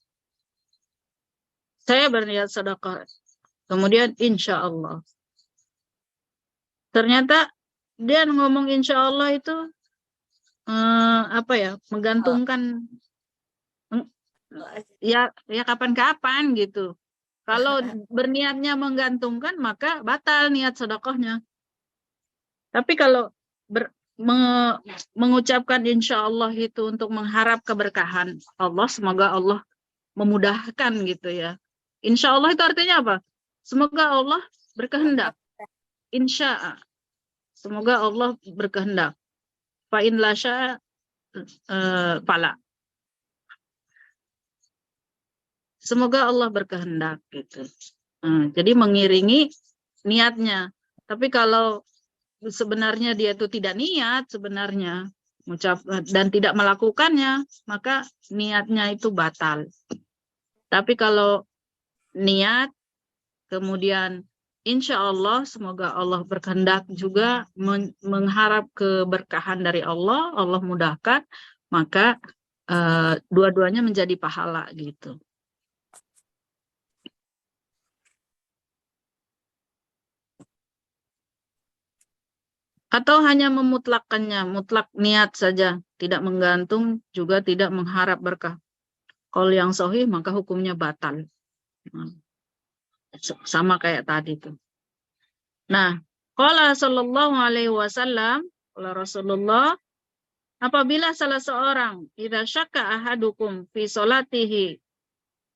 Saya berniat sedekah. Kemudian insya Allah. Ternyata dia ngomong insya Allah itu menggantungkan ya kapan-kapan gitu. Kalau berniatnya menggantungkan, maka batal niat sedekahnya. Tapi kalau mengucapkan insya Allah itu untuk mengharap keberkahan Allah, semoga Allah memudahkan gitu ya. Insya Allah itu artinya apa? Semoga Allah berkehendak. Insya, semoga Allah berkehendak. Fa in la syaa fala. Semoga Allah berkehendak gitu. Jadi mengiringi niatnya. Tapi kalau sebenarnya dia itu tidak niat sebenarnya dan tidak melakukannya, maka niatnya itu batal. Tapi kalau niat kemudian insya Allah semoga Allah berkehendak juga mengharap keberkahan dari Allah, Allah mudahkan, maka dua-duanya menjadi pahala gitu. Atau hanya memutlakkannya, mutlak niat saja, tidak menggantung, juga tidak mengharap berkah. Kalau yang sahih maka hukumnya batal. Sama kayak tadi tuh. Nah, qala sallallahu alaihi wasallam, qala Rasulullah, apabila salah seorang idza syakka ahadukum fi sholatihi,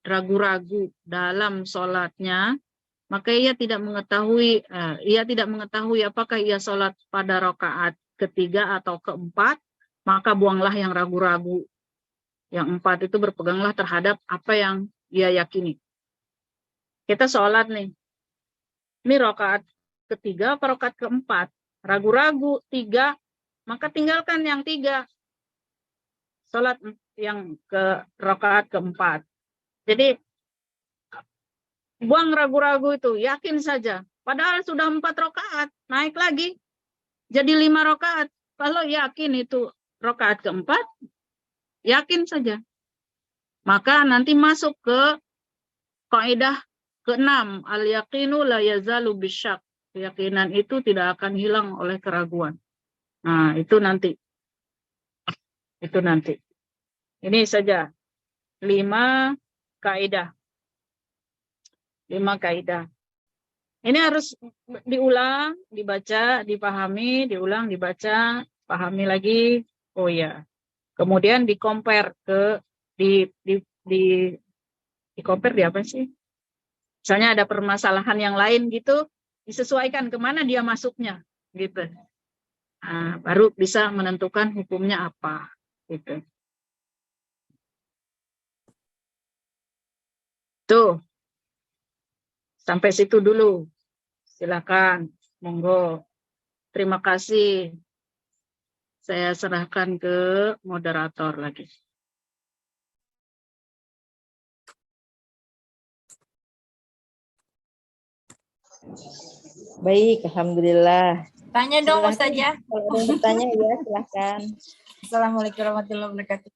ragu-ragu dalam salatnya, maka ia tidak mengetahui apakah ia sholat pada rakaat ketiga atau keempat, maka buanglah yang ragu-ragu. Yang empat itu berpeganglah terhadap apa yang ia yakini. Kita sholat nih, ini rakaat ketiga atau rakaat keempat, ragu-ragu tiga, maka tinggalkan yang tiga, sholat yang ke rakaat keempat. Jadi buang ragu-ragu itu, yakin saja. Padahal sudah 4 rakaat, naik lagi jadi 5 rakaat. Kalau yakin itu rakaat keempat, yakin saja. Maka nanti masuk ke kaidah ke-6, al-yaqinu la yazalu bisyak. Keyakinan itu tidak akan hilang oleh keraguan. Nah, itu nanti. Itu nanti. Ini saja 5 kaidah. 5 kaidah. Ini harus diulang, dibaca, dipahami, diulang, dibaca, pahami lagi. Oh ya. Kemudian di-compare ke di-compare di apa sih? Misalnya ada permasalahan yang lain gitu, disesuaikan kemana dia masuknya gitu. Nah, baru bisa menentukan hukumnya apa gitu. Tuh. Sampai situ dulu. Silakan, monggo. Terima kasih. Saya serahkan ke moderator lagi. Baik, alhamdulillah. Tanya dong Silahkan, Ustazah. kalau ada yang bertanya ya, silahkan. Assalamualaikum warahmatullahi wabarakatuh.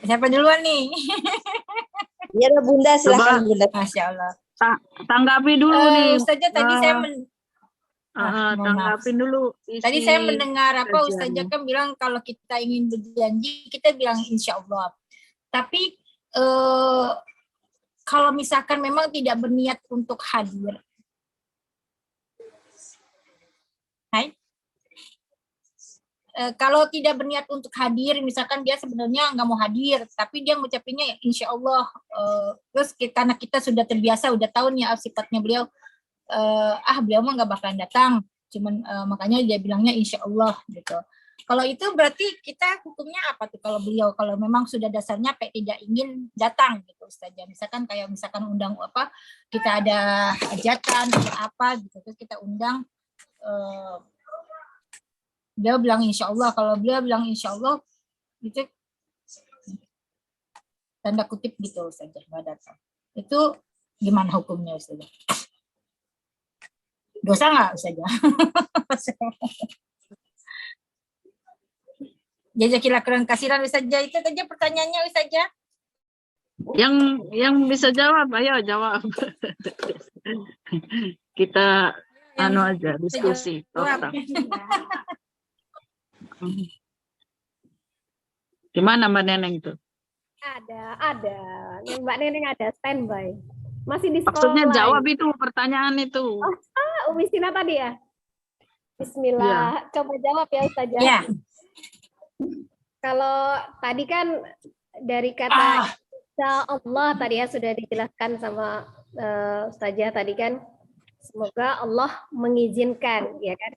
Siapa duluan nih? Ya Bunda, silahkan Bunda. Masya Allah. Tanggapi dulu nih. Ustazah tadi saya tanggapin dulu. Tadi saya mendengar apa Ustazah kan bilang kalau kita ingin berjanji kita bilang insya Allah. Tapi kalau misalkan memang tidak berniat untuk hadir. Kalau tidak berniat untuk hadir, misalkan dia sebenarnya nggak mau hadir, tapi dia ngucapinnya ya insya Allah. Terus karena kita sudah terbiasa, udah tahu nih sifatnya beliau, beliau mah nggak bakalan datang, cuman makanya dia bilangnya insya Allah gitu. Kalau itu berarti kita hukumnya apa tuh kalau beliau kalau memang sudah dasarnya tidak ingin datang gitu Ustazah. Misalkan kayak undang apa kita ada hajatan atau apa gitu terus kita undang dia bilang insya Allah, kalau dia bilang insya Allah itu tanda kutip gitu Ustazah nggak datang. Itu gimana hukumnya Ustazah? Dosa nggak Ustazah? Jazakallahu khairan Ustazah, itu saja pertanyaannya Ustazah. Yang bisa jawab, ayo jawab. Kita aja diskusi. Gimana Mbak Neneng itu? Ada. Yang Mbak Neneng ada standby. Masih di sekolah. Maksudnya lain. jawab itu pertanyaan itu. Umi Sina tadi ya? Bismillah. Ya. Coba jawab ya Ustazah. Ya. Kalau tadi kan dari kata Insya Allah tadi ya sudah dijelaskan sama Ustazah tadi kan. Semoga Allah mengizinkan, ya kan?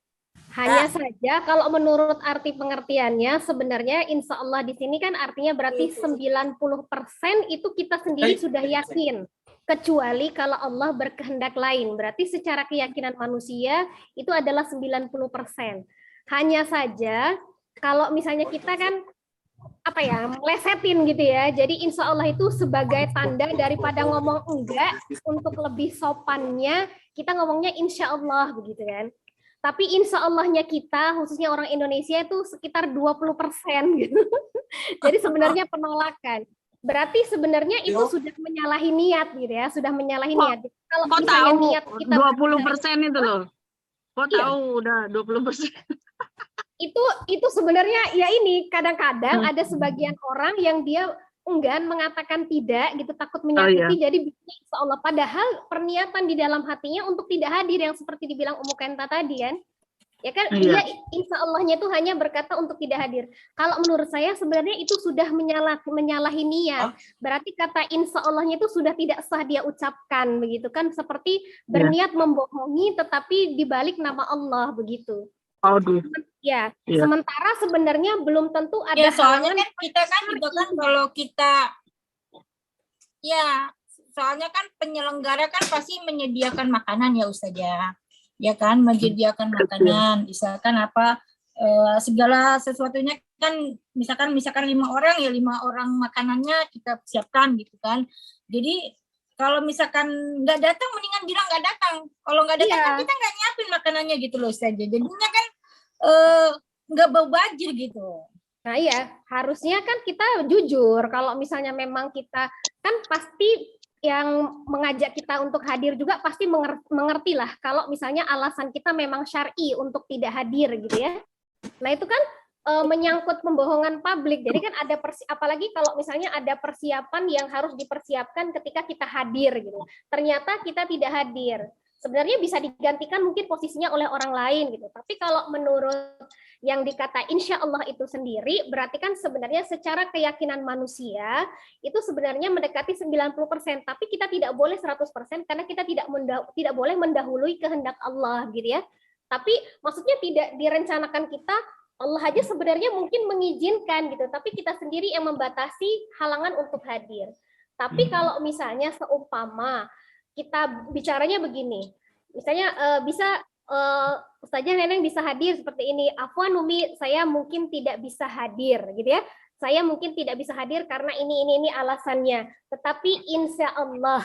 Hanya saja kalau menurut arti pengertiannya sebenarnya insya Allah di sini kan artinya berarti 90% itu kita sendiri sudah yakin. Kecuali kalau Allah berkehendak lain. Berarti secara keyakinan manusia itu adalah 90%. Hanya saja kalau misalnya kita kan melesetin gitu ya. Jadi insya Allah itu sebagai tanda daripada ngomong enggak, untuk lebih sopannya kita ngomongnya insya Allah begitu kan. Tapi insya Allahnya kita, khususnya orang Indonesia itu sekitar 20% gitu. Jadi sebenarnya penolakan. Berarti sebenarnya itu sudah menyalahi niat gitu ya, sudah menyalahi niat. Kalau misalnya niat kita 20% itu loh. Kok tahu udah 20%? Itu sebenarnya ya ini kadang-kadang ada sebagian orang yang dia enggan mengatakan tidak gitu, takut menyakiti, jadi insya Allah padahal perniatan di dalam hatinya untuk tidak hadir yang seperti dibilang Ummu Kenta tadi kan ya kan, dia insya Allahnya itu hanya berkata untuk tidak hadir. Kalau menurut saya sebenarnya itu sudah menyalahi niat, berarti kata insya Allahnya itu sudah tidak sah dia ucapkan begitu kan, seperti berniat membohongi tetapi dibalik nama Allah begitu. Ya, sementara sebenarnya belum tentu ada. Ya, soalnya kan kita kan juga kan kalau kita, ya, soalnya kan penyelenggara kan pasti menyediakan makanan ya Ustazah, ya kan, menyediakan makanan, misalkan apa segala sesuatunya kan, misalkan 5 orang ya 5 orang makanannya kita siapkan gitu kan. Jadi kalau misalkan nggak datang, mendingan bilang nggak datang. Kalau nggak datang kan kita nggak nyiapin makanannya gitu loh Ustazah. Jadinya kan nggak bau bajir gitu. Nah iya, harusnya kan kita jujur. Kalau misalnya memang kita kan pasti yang mengajak kita untuk hadir juga pasti mengerti lah. Kalau misalnya alasan kita memang syar'i untuk tidak hadir gitu ya. Nah itu kan menyangkut pembohongan publik. Jadi kan ada apalagi kalau misalnya ada persiapan yang harus dipersiapkan ketika kita hadir gitu. Ternyata kita tidak hadir. Sebenarnya bisa digantikan mungkin posisinya oleh orang lain gitu. Tapi kalau menurut yang dikata insya Allah itu sendiri, berarti kan sebenarnya secara keyakinan manusia itu sebenarnya mendekati 90%. Tapi kita tidak boleh 100% karena kita tidak boleh mendahului kehendak Allah gitu ya. Tapi maksudnya tidak direncanakan kita, Allah aja sebenarnya mungkin mengizinkan gitu, tapi kita sendiri yang membatasi halangan untuk hadir. Tapi kalau misalnya seumpama kita bicaranya begini, misalnya bisa Ustazah Neneng bisa hadir seperti ini, afwan Umi, saya mungkin tidak bisa hadir gitu ya. Saya mungkin tidak bisa hadir karena ini alasannya. Tetapi insya Allah,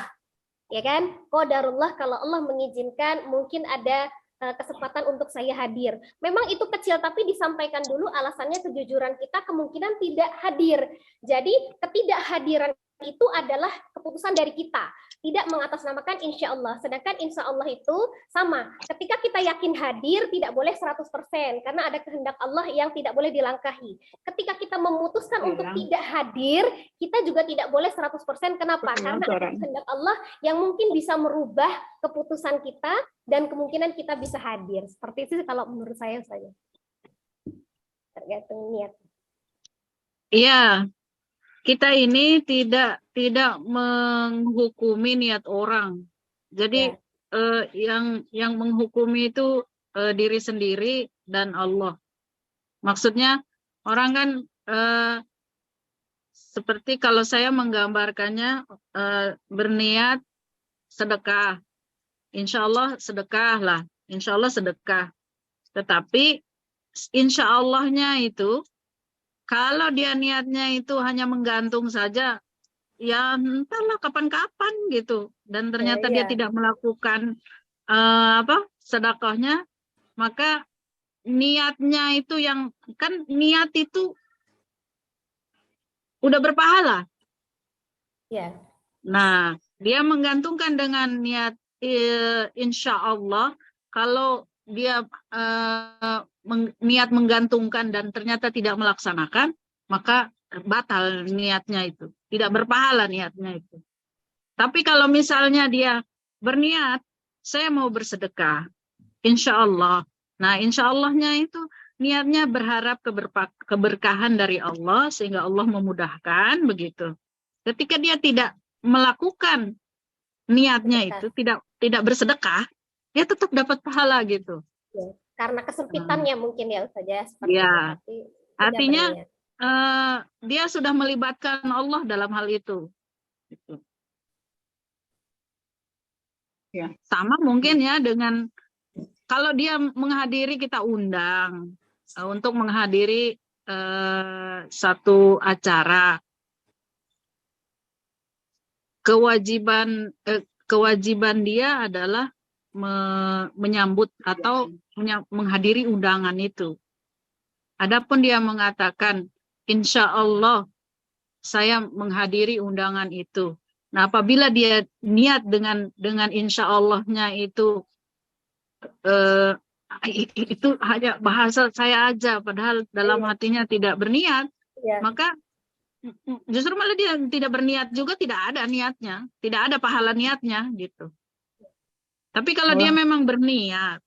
ya kan, qadarullah kalau Allah mengizinkan mungkin ada kesempatan untuk saya hadir. Memang itu kecil, tapi disampaikan dulu alasannya, kejujuran kita kemungkinan tidak hadir. Jadi ketidakhadiran itu adalah keputusan dari kita, tidak mengatasnamakan insya Allah. Sedangkan insya Allah itu sama, ketika kita yakin hadir tidak boleh 100%, karena ada kehendak Allah yang tidak boleh dilangkahi. Ketika kita memutuskan untuk tidak hadir, kita juga tidak boleh 100%. Kenapa? Karena ada kehendak Allah yang mungkin bisa merubah keputusan kita dan kemungkinan kita bisa hadir. Seperti itu kalau menurut saya saja. Tergantung niat. Iya. Kita ini tidak menghukumi niat orang. Jadi yang menghukumi itu diri sendiri dan Allah. Maksudnya orang kan seperti kalau saya menggambarkannya berniat sedekah, insya Allah sedekah lah, insya Allah sedekah. Tetapi insya Allahnya itu, kalau dia niatnya itu hanya menggantung saja, ya entahlah kapan-kapan gitu, dan ternyata dia tidak melakukan sedekahnya, maka niatnya itu yang kan niat itu udah berpahala. Ya. Nah, dia menggantungkan dengan niat insya Allah. Kalau dia niat menggantungkan dan ternyata tidak melaksanakan, maka batal niatnya itu, tidak berpahala niatnya itu. Tapi kalau misalnya dia berniat, saya mau bersedekah, insya Allah. Nah, insya Allahnya itu niatnya berharap keberkahan dari Allah sehingga Allah memudahkan begitu. Ketika dia tidak melakukan niatnya itu, tidak bersedekah, dia tetap dapat pahala gitu. Ya, karena kesempitannya mungkin ya Ustaz ya, seperti ya. itu. Artinya dia sudah melibatkan Allah dalam hal itu. Gitu. Ya. Sama mungkin ya dengan kalau dia menghadiri, kita undang untuk menghadiri satu acara, kewajiban dia adalah menyambut atau menghadiri undangan itu. Adapun dia mengatakan, insya Allah saya menghadiri undangan itu. Nah, apabila dia niat dengan insya Allahnya itu hanya bahasa saya aja, padahal dalam hatinya tidak berniat, maka justru malah dia tidak berniat juga, tidak ada niatnya, tidak ada pahala niatnya gitu. Tapi kalau dia memang berniat,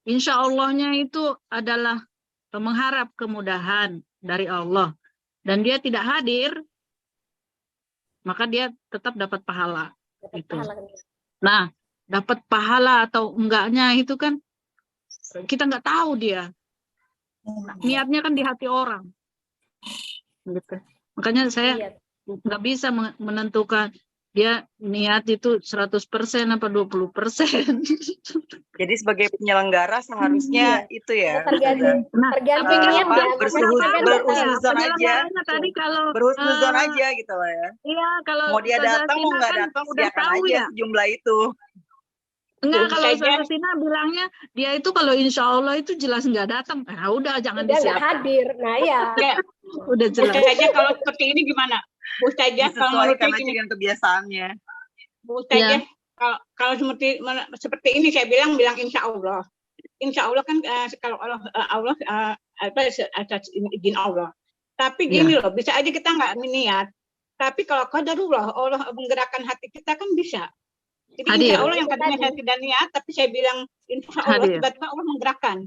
insya Allahnya itu adalah mengharap kemudahan dari Allah, dan dia tidak hadir, maka dia tetap dapat pahala. Gitu. Nah, dapat pahala atau enggaknya itu kan kita nggak tahu dia. Niatnya kan di hati orang. Gitu. Makanya saya nggak bisa menentukan dia niat itu 100% apa 20%. Jadi sebagai penyelenggara seharusnya itu ya. Tergantung niat ya. Berhusnuzon aja. Tadi kalau berhusnuzon aja gitu lah ya. Iya, kalau mau dia datang mau nggak datang sediakan aja ya sejumlah itu. Enggak, kalau Sina bilangnya dia itu kalau insya Allah itu jelas nggak datang. Nah, udah jangan disiapkan. Hadir. Nah ya. Udah jelas. Ustazah kalau seperti ini gimana? Ustazah kalau menurut dengan kebiasaannya. Ustazah kalau seperti ini saya bilang insya Allah. Insya Allah kan kalau Allah atas izin Allah. Tapi gini loh, bisa aja kita nggak niat. Tapi kalau qadarullah Allah menggerakkan hati kita kan bisa. Jadi insya Allah yang katanya saya tidak niat, tapi saya bilang insya Allah tiba-tiba Allah menggerakkan.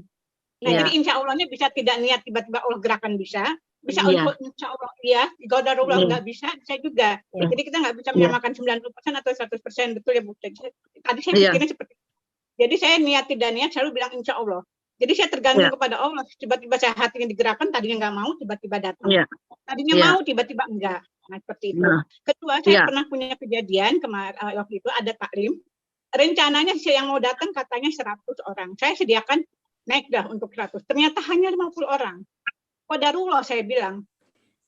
Nah jadi insya Allahnya bisa tidak niat tiba-tiba Allah gerakan bisa Allah insya Allah ya, qadarullah nggak bisa juga. Jadi kita nggak bisa menyamakan 90% atau 100%, betul ya Bu. Tadi saya pikirnya seperti itu. Jadi saya niat tidak niat selalu bilang insya Allah. Jadi saya tergantung kepada Allah. Tiba-tiba saya hatinya digerakkan, tadinya nggak mau, tiba-tiba datang. Tadinya mau, tiba-tiba enggak. Nah, seperti itu. Kedua, saya pernah punya kejadian kemarin waktu itu ada taklim. Rencananya yang mau datang katanya 100 orang. Saya sediakan naik dah untuk 100. Ternyata hanya 50 orang. Qadarullah saya bilang.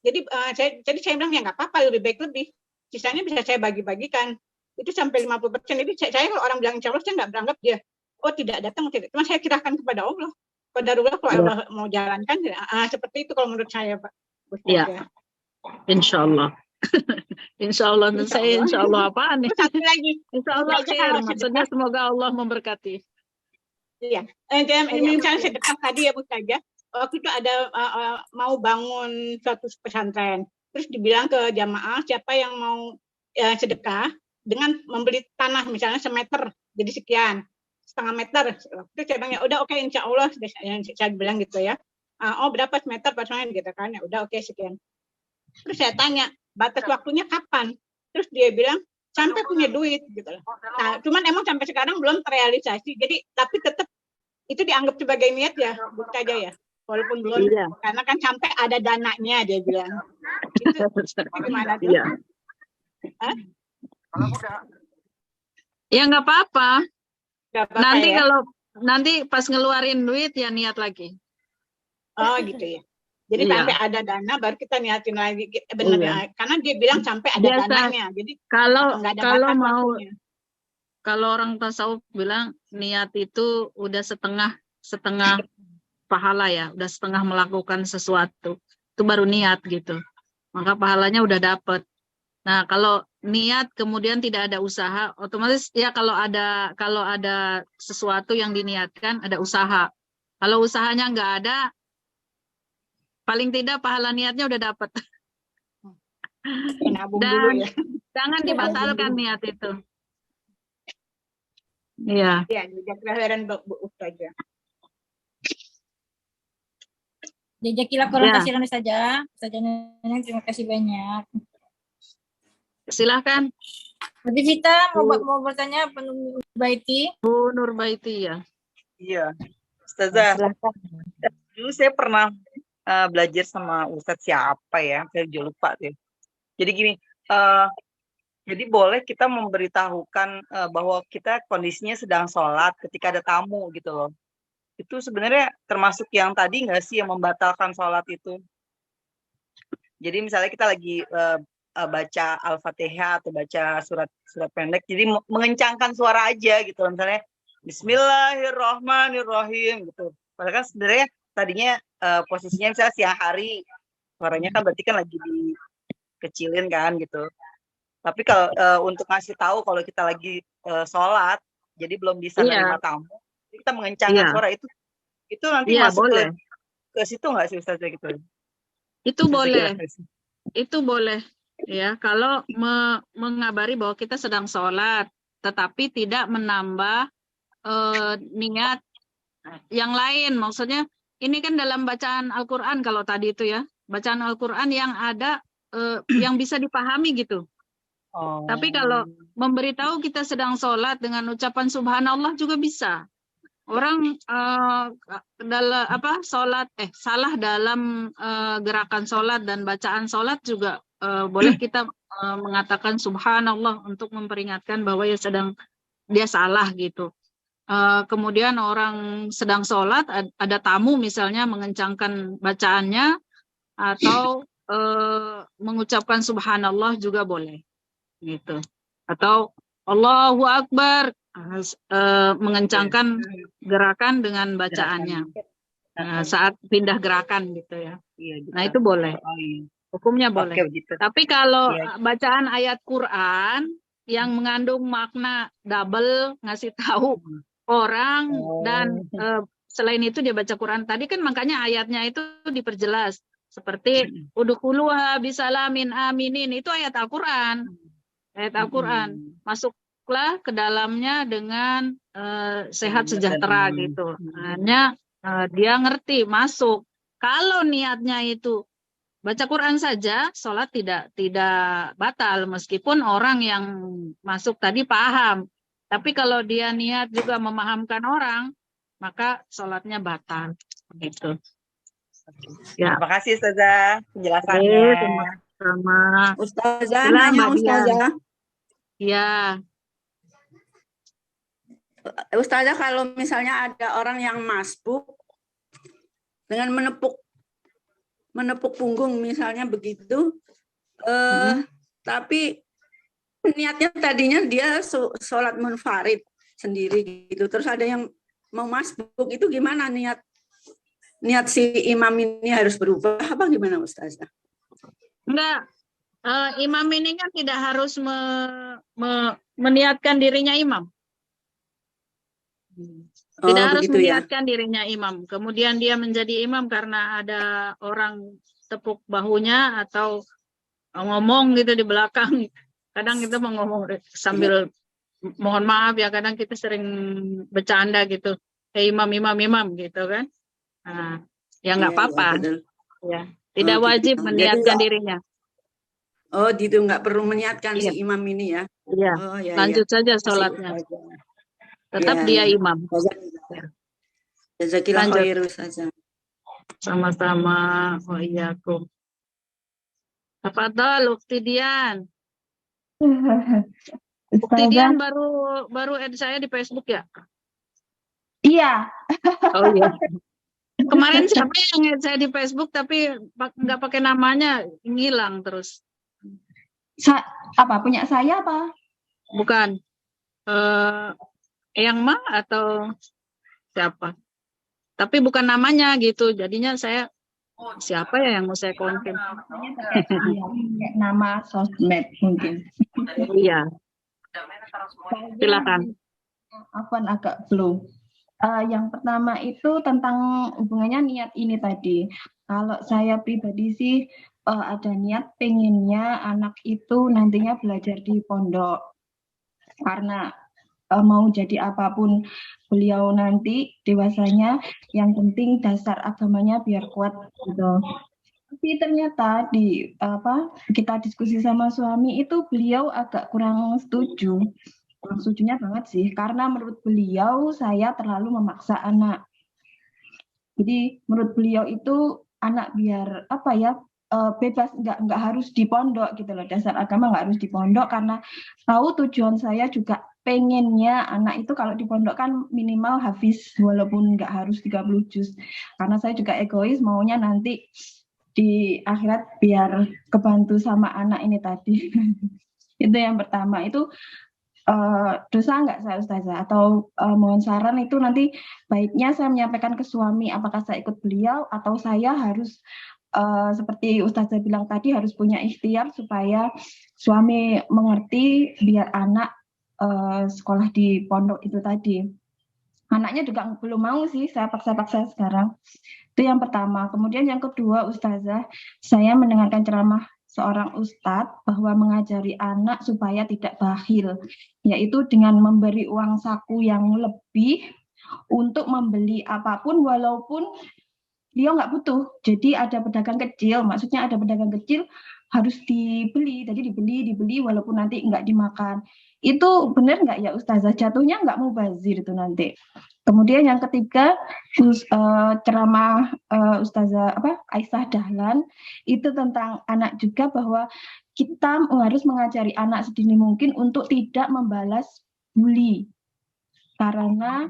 Jadi saya bilang ya nggak apa-apa, lebih baik lebih. Sisanya bisa saya bagi-bagikan. Itu sampai 50%. Jadi saya kalau orang bilang insya Allah, saya nggak beranggap dia tidak datang, tidak. Cuma saya kirahkan kepada Allah. Qadarullah kalau Allah mau jalankan, seperti itu kalau menurut saya, Pak. Iya. Insya Allah. Insya Allah. Saya insya Allah apaan nih? Satu lagi. Insya Allah khair. Maksudnya semoga Allah memberkati. Iya. Misalnya sedekah tadi ya Bu Saja. Waktu itu ada mau bangun suatu pesantren. Terus dibilang ke jamaah siapa yang mau sedekah dengan membeli tanah misalnya semeter jadi sekian, setengah meter. Terus saya bilang ya udah oke, insya Allah saya bilang gitu ya. Berapa meter pasangan gitu kan? Ya udah oke sekian. Terus saya tanya, batas waktunya kapan? Terus dia bilang, sampai punya duit gitu. Nah, cuman emang sampai sekarang belum terrealisasi. Jadi, tapi tetap itu dianggap sebagai niat ya, Bu Saja ya. walaupun belum, Iya. karena kan sampai ada dananya dia bilang. Itu gimana tuh? Iya. Hah? Ya nggak apa-apa. Nggak apa-apa Nanti ya? kalau nanti pas ngeluarin duit ya niat lagi. Oh gitu ya. Jadi Iya. sampai ada dana baru kita niatin lagi. Bener Iya. Karena dia bilang sampai ada Biasa. dananya. Jadi Kalau nggak ada kalau batas mau waktunya. kalau orang tasawuf bilang niat itu udah setengah pahala ya, udah setengah melakukan sesuatu. Itu baru niat gitu. Maka pahalanya udah dapet. Nah, kalau niat kemudian tidak ada usaha, otomatis ya kalau ada sesuatu yang diniatkan ada usaha. Kalau usahanya nggak ada, paling tidak pahala niatnya udah dapet. Nabung dulu Dan ya. jangan dibatalkan niat itu. Iya. Iya, jazakallahu khairan Bu Ustazah. Jazakallah khairan Ya. kasihan saja. Ustazah Neneng, terima kasih banyak. Silahkan. Berarti Vita mau bertanya apa Baiti? Bu Nurbaiti ya. Iya, Ustazah. Silahkan. Dulu saya pernah belajar sama Ustadz siapa ya, saya juga lupa deh. Jadi gini, jadi boleh kita memberitahukan bahwa kita kondisinya sedang sholat ketika ada tamu gitu loh. Itu sebenarnya termasuk yang tadi nggak sih yang membatalkan sholat itu? Jadi misalnya kita lagi baca Al-Fatihah atau baca surat pendek, jadi mengencangkan suara aja gitu loh. Misalnya Bismillahirrahmanirrahim gitu. Padahal kan sebenarnya tadinya posisinya misalnya siang hari, suaranya kan berarti kan lagi dikecilin kan gitu. Tapi kalau untuk ngasih tahu kalau kita lagi sholat, jadi belum bisa menerima tamu, kita mengencangkan suara itu nanti masuk boleh. ke situ nggak sih Ustazah gitu? Itu boleh. Itu boleh ya kalau mengabari bahwa kita sedang sholat, tetapi tidak menambah niat yang lain. Maksudnya ini kan dalam bacaan Al-Quran kalau tadi itu ya, bacaan Al-Quran yang ada yang bisa dipahami gitu. Tapi kalau memberitahu kita sedang sholat dengan ucapan subhanallah juga bisa. Orang salah dalam gerakan sholat dan bacaan sholat juga boleh kita mengatakan subhanallah untuk memperingatkan bahwa dia salah gitu. Kemudian orang sedang sholat, ada tamu misalnya mengencangkan bacaannya atau mengucapkan subhanallah juga boleh gitu. Atau Allahu Akbar, mengencangkan gerakan dengan bacaannya saat pindah gerakan gitu ya. Nah itu boleh, hukumnya boleh. Tapi kalau bacaan ayat Quran yang mengandung makna double, ngasih tahu orang dan selain itu dia baca Quran tadi kan, makanya ayatnya itu diperjelas seperti udkhuluha bisalamin aminin, itu ayat Al-Quran. Ayat Al-Quran, masuklah ke dalamnya dengan sehat sejahtera gitu. Hanya dia ngerti masuk. Kalau niatnya itu baca Quran saja, sholat tidak batal meskipun orang yang masuk tadi paham. Tapi kalau dia niat juga memahamkan orang, maka sholatnya batal. Gitu. Ya. Terima kasih Ustazah penjelasannya. Sama. Ustazah, nanya Ustazah. Ya. Ustazah, kalau misalnya ada orang yang masbuk dengan menepuk punggung misalnya begitu, tapi niatnya tadinya dia sholat munfarid sendiri gitu, terus ada yang mau masbuk, itu gimana niat si imam ini harus berubah apa gimana Ustazah? Enggak, imam ini kan tidak harus meniatkan dirinya imam. Tidak harus meniatkan dirinya imam. Kemudian dia menjadi imam karena ada orang tepuk bahunya atau ngomong gitu di belakang. Kadang kita mau ngomong sambil mohon maaf ya, kadang kita sering bercanda gitu. Imam gitu kan. Nah, ya nggak apa-apa. Ya, tidak wajib meniatkan dirinya. Oh, gitu, nggak perlu meniatkan si imam ini ya? Iya. Oh, ya, lanjut saja sholatnya. Tetap dia imam. Jazakillah khair Ustazah. Sama-sama. Wa iyyakum. Tafadhal Uktidian. Uktidian Ustazah, baru add saya di Facebook ya? iya. Oh iya. Kemarin siapa yang add saya di Facebook tapi nggak pakai namanya, ngilang terus. Apa punya saya apa? Bukan. Yang Ma atau siapa? Tapi bukan namanya gitu. Jadinya saya siapa ya yang mau saya konfirm? Kayak nama sosmed mungkin. Iya. Silakan. Afwan agak belum. Yang pertama itu tentang hubungannya niat ini tadi. Kalau saya pribadi sih ada niat pengennya anak itu nantinya belajar di pondok. Karena mau jadi apapun beliau nanti dewasanya, yang penting dasar agamanya biar kuat gitu. Tapi ternyata kita diskusi sama suami itu beliau agak kurang setuju. Kurang setujunya banget sih, karena menurut beliau saya terlalu memaksa anak. Jadi menurut beliau itu anak biar bebas, nggak harus di pondok gitu loh, dasar agama nggak harus di pondok, karena tahu tujuan saya juga pengennya anak itu kalau di pondok kan minimal hafiz walaupun nggak harus 30 juz, karena saya juga egois maunya nanti di akhirat biar kebantu sama anak ini tadi. Itu yang pertama. Itu dosa nggak saya Ustazah? Atau mohon saran itu nanti baiknya saya menyampaikan ke suami apakah saya ikut beliau atau saya harus seperti Ustazah bilang tadi harus punya ikhtiar supaya suami mengerti biar anak sekolah di pondok itu tadi. Anaknya juga belum mau sih, saya paksa-paksa sekarang. Itu yang pertama. Kemudian yang kedua Ustazah, saya mendengarkan ceramah seorang ustadz bahwa mengajari anak supaya tidak bakhil, yaitu dengan memberi uang saku yang lebih untuk membeli apapun walaupun dia nggak butuh. Jadi ada pedagang kecil, maksudnya ada pedagang kecil harus dibeli, jadi dibeli walaupun nanti nggak dimakan. Itu benar nggak ya Ustazah? Jatuhnya nggak mubazir itu nanti. Kemudian yang ketiga ceramah Ustazah Aisyah Dahlan itu tentang anak juga, bahwa kita harus mengajari anak sedini mungkin untuk tidak membalas bully, karena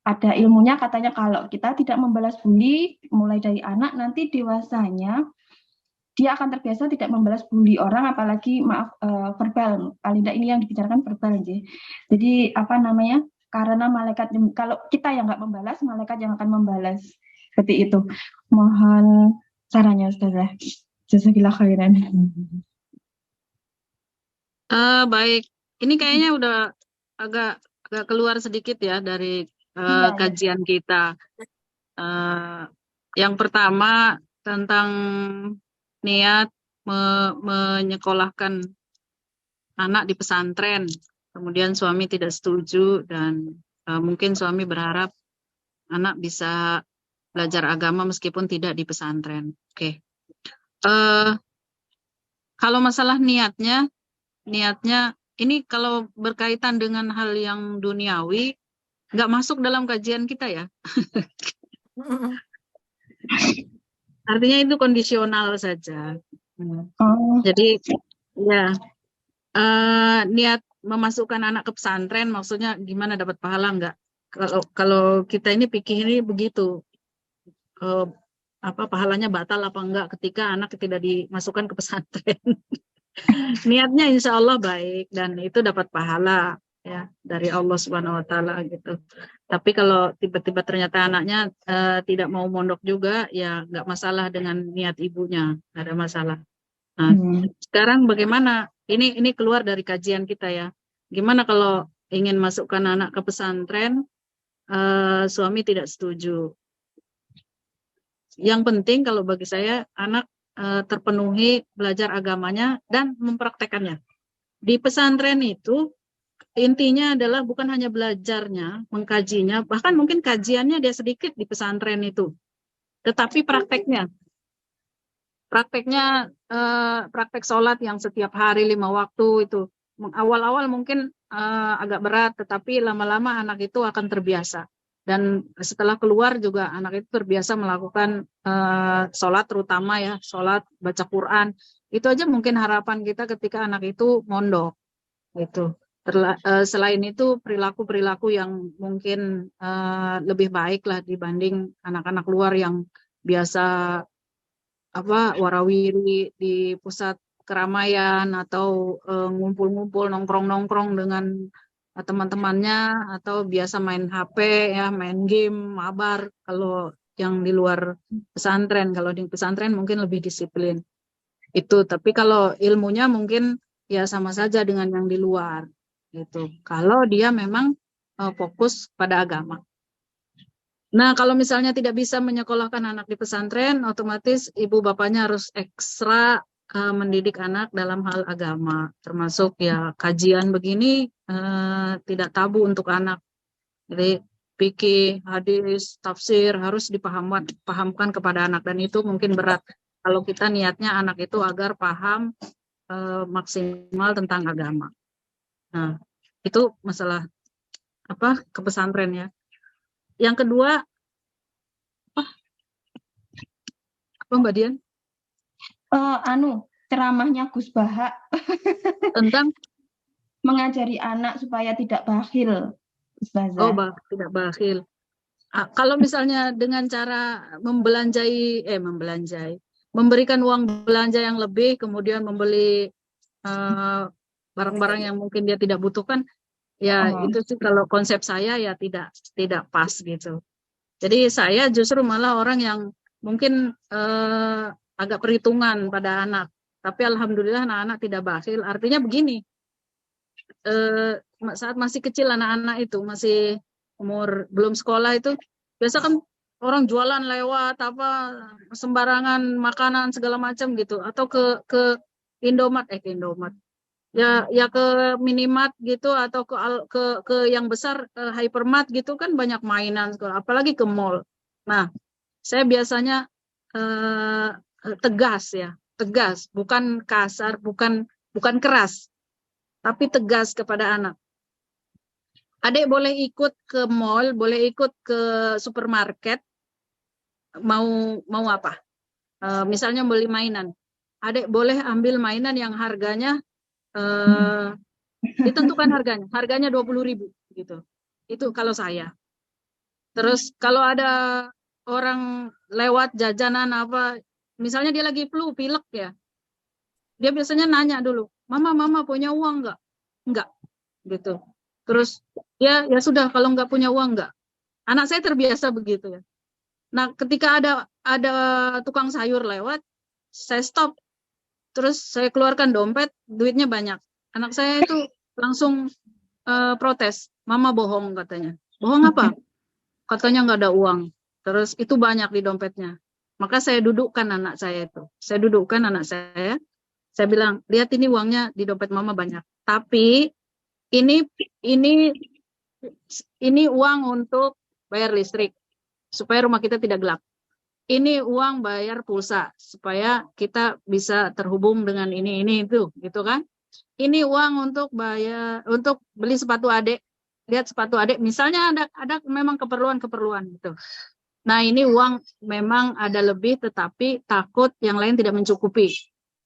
ada ilmunya katanya kalau kita tidak membalas bully mulai dari anak, nanti dewasanya dia akan terbiasa tidak membalas bully orang, apalagi verbal. Paling tidak ini yang dibicarakan verbal aja. Jadi karena malaikat, kalau kita yang nggak membalas, malaikat yang akan membalas. Seperti itu. Mohon sarannya Ustazah. Jazakallahu khairan. Baik. Ini kayaknya udah agak keluar sedikit ya dari kajian kita. Yang pertama tentang niat menyekolahkan anak di pesantren. Kemudian suami tidak setuju dan mungkin suami berharap anak bisa belajar agama meskipun tidak di pesantren. Oke. Kalau masalah niatnya ini kalau berkaitan dengan hal yang duniawi nggak masuk dalam kajian kita ya. Artinya itu kondisional saja. Jadi ya niat memasukkan anak ke pesantren maksudnya gimana, dapat pahala enggak? Kalau kita ini pikir ini begitu, pahalanya batal apa enggak ketika anak tidak dimasukkan ke pesantren? Niatnya insya Allah baik dan itu dapat pahala ya dari Allah Subhanahu Wa Taala gitu. Tapi kalau tiba-tiba ternyata anaknya tidak mau mondok juga, ya nggak masalah dengan niat ibunya, nggak ada masalah. Nah, sekarang bagaimana? Ini keluar dari kajian kita ya. Gimana kalau ingin masukkan anak ke pesantren, suami tidak setuju? Yang penting kalau bagi saya anak terpenuhi belajar agamanya dan mempraktekannya. Di pesantren itu intinya adalah bukan hanya belajarnya, mengkajinya, bahkan mungkin kajiannya dia sedikit di pesantren itu, tetapi prakteknya praktek sholat yang setiap hari 5 waktu itu awal-awal mungkin agak berat, tetapi lama-lama anak itu akan terbiasa. Dan setelah keluar juga anak itu terbiasa melakukan sholat, terutama ya sholat, baca Quran. Itu aja mungkin harapan kita ketika anak itu mondok gitu. Selain itu perilaku-perilaku yang mungkin lebih baik lah dibanding anak-anak luar yang biasa warawiri di pusat keramaian atau ngumpul-ngumpul nongkrong-nongkrong dengan teman-temannya, atau biasa main HP ya, main game, mabar. Kalau yang di luar pesantren, kalau di pesantren mungkin lebih disiplin itu. Tapi kalau ilmunya mungkin ya sama saja dengan yang di luar gitu. Kalau dia memang fokus pada agama. Nah, kalau misalnya tidak bisa menyekolahkan anak di pesantren, otomatis ibu bapaknya harus ekstra mendidik anak dalam hal agama, termasuk ya kajian begini tidak tabu untuk anak. Jadi fikih, hadis, tafsir harus dipahamkan kepada anak, dan itu mungkin berat kalau kita niatnya anak itu agar paham maksimal tentang agama. Nah, itu masalah ke pesantren ya. Yang kedua apa Mbak Dian? Ceramahnya Gus Baha Tentang mengajari anak supaya tidak bakhil, Ustazah. Oh, tidak bakhil. Kalau misalnya dengan cara memberikan uang belanja yang lebih, kemudian membeli barang-barang yang mungkin dia tidak butuhkan, ya itu sih kalau konsep saya ya tidak pas gitu. Jadi saya justru malah orang yang mungkin agak perhitungan pada anak. Tapi alhamdulillah anak-anak tidak bakhil. Artinya begini, saat masih kecil anak-anak itu masih umur belum sekolah itu biasa kan orang jualan lewat sembarangan makanan segala macam gitu, atau ke Indomart ya ke Minimart gitu, atau ke yang besar Hypermart gitu kan, banyak mainan sekolah, apalagi ke mall. Nah, saya biasanya tegas, bukan kasar, bukan keras, tapi tegas kepada anak. Adik boleh ikut ke mall, boleh ikut ke supermarket, mau apa? Misalnya beli mainan. Adik boleh ambil mainan yang harganya ditentukan harganya 20.000 gitu. Itu kalau saya. Terus kalau ada orang lewat jajanan misalnya dia lagi flu, pilek ya, dia biasanya nanya dulu, mama punya uang nggak gitu. Terus ya sudah, kalau nggak punya uang nggak. Anak saya terbiasa begitu ya. Nah, ketika ada tukang sayur lewat, saya stop, terus saya keluarkan dompet, duitnya banyak. Anak saya itu langsung protes, mama bohong katanya. Bohong apa? Katanya nggak ada uang. Terus itu banyak di dompetnya. Maka saya dudukkan anak saya itu. Saya bilang, lihat ini uangnya di dompet mama banyak. Tapi ini uang untuk bayar listrik supaya rumah kita tidak gelap. Ini uang bayar pulsa supaya kita bisa terhubung dengan ini itu, gitu kan? Ini uang untuk beli sepatu adik. Lihat sepatu adik, misalnya ada memang keperluan gitu. Nah, ini uang memang ada lebih, tetapi takut yang lain tidak mencukupi.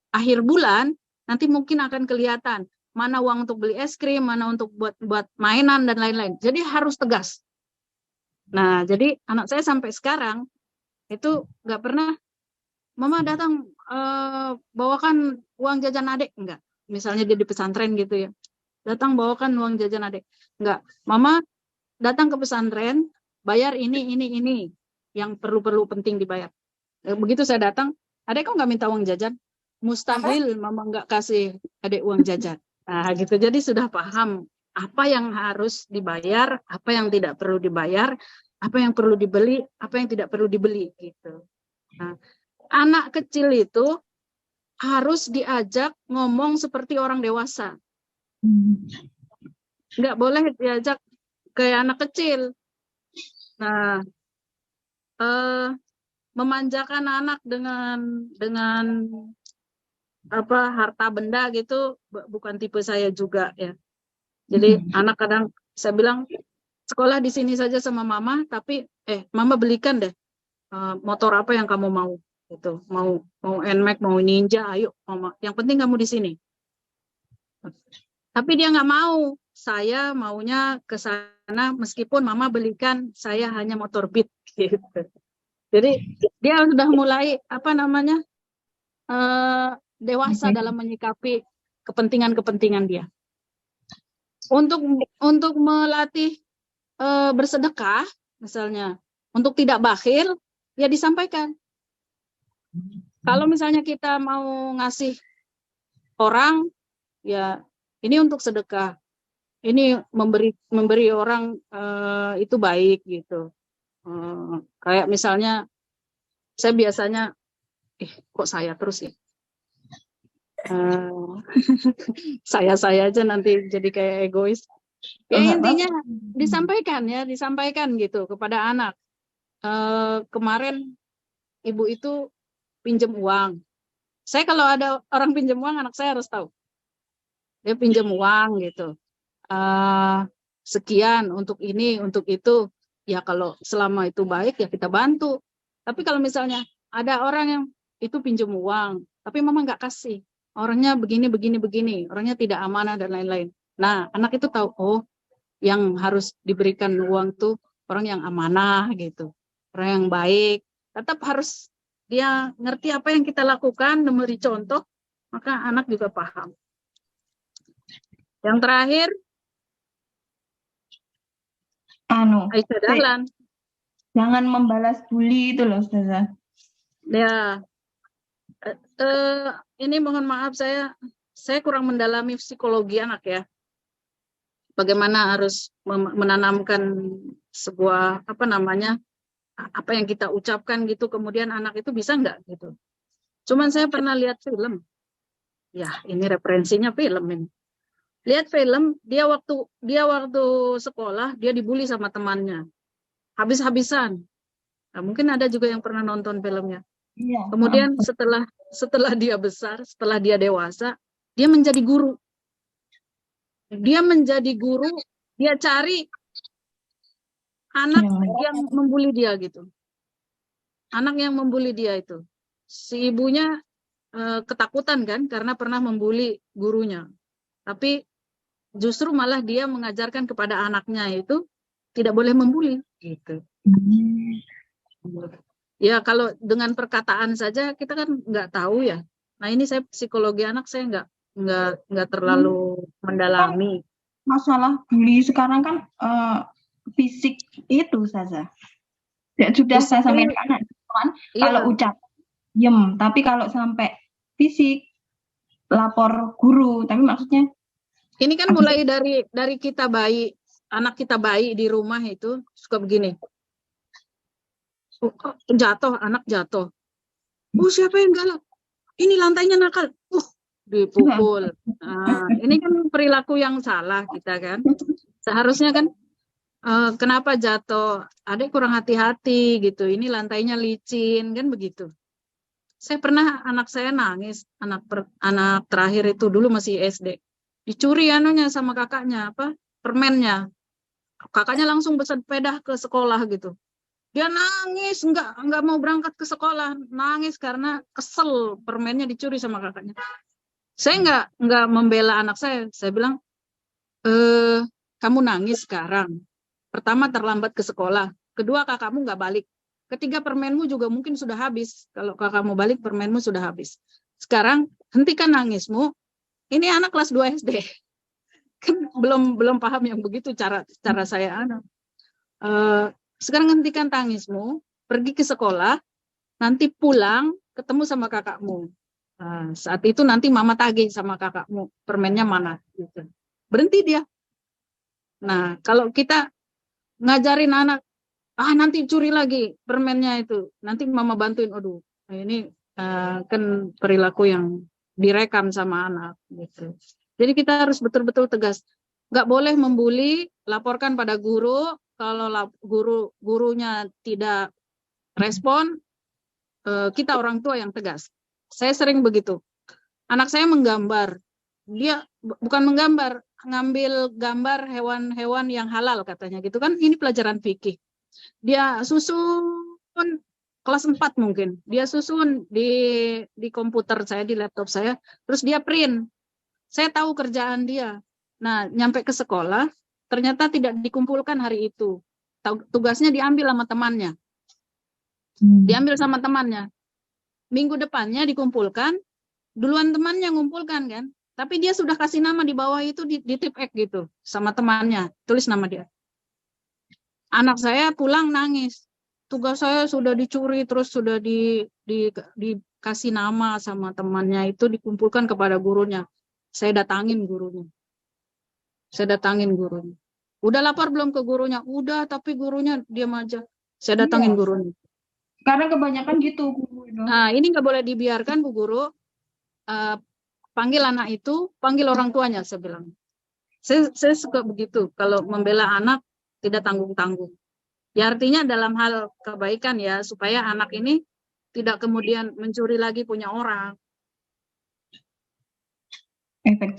Akhir bulan nanti mungkin akan kelihatan mana uang untuk beli es krim, mana untuk buat mainan dan lain-lain. Jadi harus tegas. Nah, jadi anak saya sampai sekarang itu nggak pernah, mama datang bawakan uang jajan adik, enggak. Misalnya dia di pesantren gitu ya, datang bawakan uang jajan adik, enggak. Mama datang ke pesantren, bayar ini yang perlu penting dibayar. Begitu saya datang, adik kok nggak minta uang jajan? Mustahil mama nggak kasih adik uang jajan. Nah, gitu. Jadi sudah paham apa yang harus dibayar, apa yang tidak perlu dibayar, apa yang perlu dibeli, apa yang tidak perlu dibeli gitu. Nah, anak kecil itu harus diajak ngomong seperti orang dewasa. Nggak boleh diajak kayak anak kecil. Nah, memanjakan anak dengan harta benda gitu bukan tipe saya juga ya. Jadi anak kadang saya bilang, sekolah di sini saja sama mama, tapi mama belikan deh motor apa yang kamu mau, gitu. Mau NMAX, mau Ninja, ayo mama. Yang penting kamu di sini. Tapi dia nggak mau. Saya maunya ke sana meskipun mama belikan saya hanya motor Beat, gitu. Jadi dia sudah mulai dewasa dalam menyikapi kepentingan-kepentingan dia. Untuk melatih bersedekah, misalnya, untuk tidak bakhil, ya disampaikan. Kalau misalnya kita mau ngasih orang, ya ini untuk sedekah, ini memberi orang itu baik gitu. Kayak misalnya, saya biasanya, kok saya terus ya? Saya aja nanti jadi kayak egois. Ya intinya disampaikan gitu kepada anak. Kemarin ibu itu pinjam uang. Saya kalau ada orang pinjam uang, anak saya harus tahu. Dia pinjam uang gitu. Sekian untuk ini, untuk itu. Ya kalau selama itu baik ya kita bantu. Tapi kalau misalnya ada orang yang itu pinjam uang, tapi mama nggak kasih. Orangnya begini, orangnya tidak amanah dan lain-lain. Nah, anak itu tahu, oh, yang harus diberikan uang tuh orang yang amanah gitu, orang yang baik. Tetap harus dia ngerti apa yang kita lakukan, memberi contoh, maka anak juga paham. Yang terakhir, Aisyah Dahlan. Jangan membalas bully itu loh, Ustazah. Ya, ini mohon maaf saya kurang mendalami psikologi anak ya. Bagaimana harus menanamkan sebuah apa yang kita ucapkan gitu, kemudian anak itu bisa nggak gitu. Cuman saya pernah lihat film. Ya, ini referensinya film ini. Lihat film, dia waktu sekolah dia dibully sama temannya. Habis-habisan. Nah, mungkin ada juga yang pernah nonton filmnya. Iya. Kemudian setelah dia besar, setelah dia dewasa, dia menjadi guru. Dia menjadi guru, dia cari anak yang membuli dia gitu. Anak yang membuli dia itu. Si ibunya ketakutan kan karena pernah membuli gurunya. Tapi justru malah dia mengajarkan kepada anaknya itu tidak boleh membuli gitu. Ya kalau dengan perkataan saja kita kan nggak tahu ya. Nah ini saya psikologi anak saya nggak terlalu mendalami. Masalah bully sekarang kan fisik itu saja. Ya sudah saya sampaikan kan, kalau ucap diem, tapi kalau sampai fisik lapor guru. Tapi maksudnya ini kan mulai dari kita bayi, anak kita bayi di rumah itu suka begini. Jatuh, anak jatuh. Siapa yang galak? Ini lantainya nakal. Dipukul. Nah, ini kan perilaku yang salah kita kan. Seharusnya kan kenapa jatuh? Adek kurang hati-hati gitu. Ini lantainya licin kan begitu. Saya pernah anak saya nangis, anak terakhir itu dulu masih SD. Dicuri anunya sama kakaknya permennya. Kakaknya langsung bersepeda ke sekolah gitu. Dia nangis, nggak mau berangkat ke sekolah, nangis karena kesel permennya dicuri sama kakaknya. Saya nggak membela anak saya bilang, kamu nangis sekarang. Pertama terlambat ke sekolah, kedua kakakmu nggak balik, ketiga permenmu juga mungkin sudah habis. Kalau kakakmu balik permenmu sudah habis. Sekarang hentikan nangismu. Ini anak kelas 2 SD, kan belum paham yang begitu cara saya sekarang hentikan tangismu, pergi ke sekolah, nanti pulang ketemu sama kakakmu. Saat itu nanti mama tagih sama kakakmu, permennya mana? Gitu. Berhenti dia. Nah, kalau kita ngajarin anak, nanti curi lagi permennya itu, nanti mama bantuin. Aduh, ini kan perilaku yang direkam sama anak. Gitu. Jadi kita harus betul-betul tegas. Nggak boleh membuli, laporkan pada guru. Kalau gurunya tidak respon, kita orang tua yang tegas. Saya sering begitu. Anak saya menggambar, dia bukan menggambar, ngambil gambar hewan-hewan yang halal katanya gitu kan, ini pelajaran fikih. Dia susun kelas 4 mungkin. Dia susun di komputer saya, di laptop saya, terus dia print. Saya tahu kerjaan dia. Nah, nyampe ke sekolah, ternyata tidak dikumpulkan hari itu. Tugasnya diambil sama temannya. Diambil sama temannya. Minggu depannya dikumpulkan, duluan temannya ngumpulkan kan. Tapi dia sudah kasih nama di bawah itu di tip X gitu sama temannya, tulis nama dia. Anak saya pulang nangis. Tugas saya sudah dicuri, terus sudah dikasih nama sama temannya, itu dikumpulkan kepada gurunya. Saya datangin gurunya. Udah lapor belum ke gurunya? Udah, tapi gurunya diam aja. Saya datangin gurunya. Karena kebanyakan gitu, Bu. Nah, ini nggak boleh dibiarkan, Bu Guru. Panggil anak itu, panggil orang tuanya, saya bilang. Saya suka begitu, kalau membela anak tidak tanggung-tanggung. Ya artinya dalam hal kebaikan ya, supaya anak ini tidak kemudian mencuri lagi punya orang.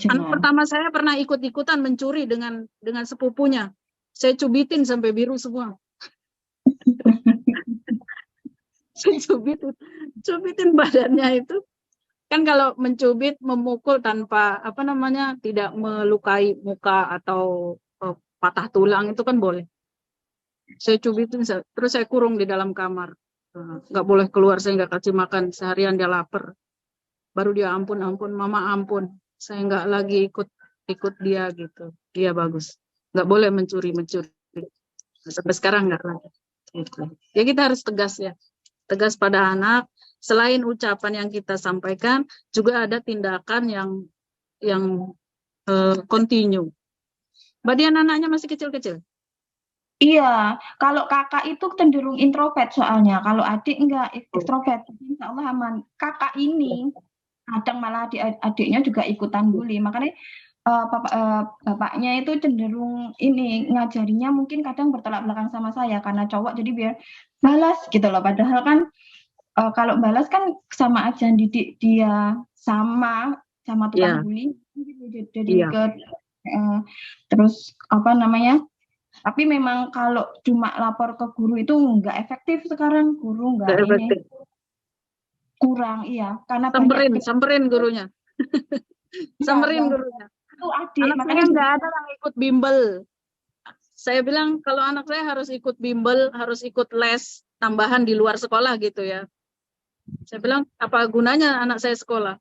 Anak pertama saya pernah ikut-ikutan mencuri dengan sepupunya. Saya cubitin sampai biru semua. Saya cubitin badannya itu. Kan kalau mencubit, memukul tanpa tidak melukai muka atau patah tulang itu kan boleh. Saya cubitin, terus saya kurung di dalam kamar. Nggak boleh keluar, saya nggak kasih makan. Seharian dia lapar. Baru dia ampun, mama ampun. Saya nggak lagi ikut dia gitu. Dia bagus. Nggak boleh mencuri. Sampai sekarang nggak lagi. Gitu. Ya kita harus tegas ya. Tegas pada anak. Selain ucapan yang kita sampaikan, juga ada tindakan yang continue. Mbak Dian anaknya masih kecil-kecil? Iya, kalau kakak itu cenderung introvert soalnya, kalau adik enggak ekstrovert. Insya Allah aman. Kakak ini kadang malah adiknya juga ikutan bully, makanya bapaknya itu cenderung ini ngajarinya mungkin kadang bertolak belakang sama saya karena cowok, jadi biar balas gitu loh. Padahal kan kalau balas kan sama aja didik dia sama tukang bully, jadi terus tapi memang kalau cuma lapor ke guru itu nggak efektif sekarang, guru nggak ini kurang, iya, karena samperin gurunya. Samperin gurunya. Itu adik, anak makanya saya nggak ada yang ikut bimbel. Saya bilang kalau anak saya harus ikut bimbel, harus ikut les tambahan di luar sekolah gitu ya. Saya bilang apa gunanya anak saya sekolah?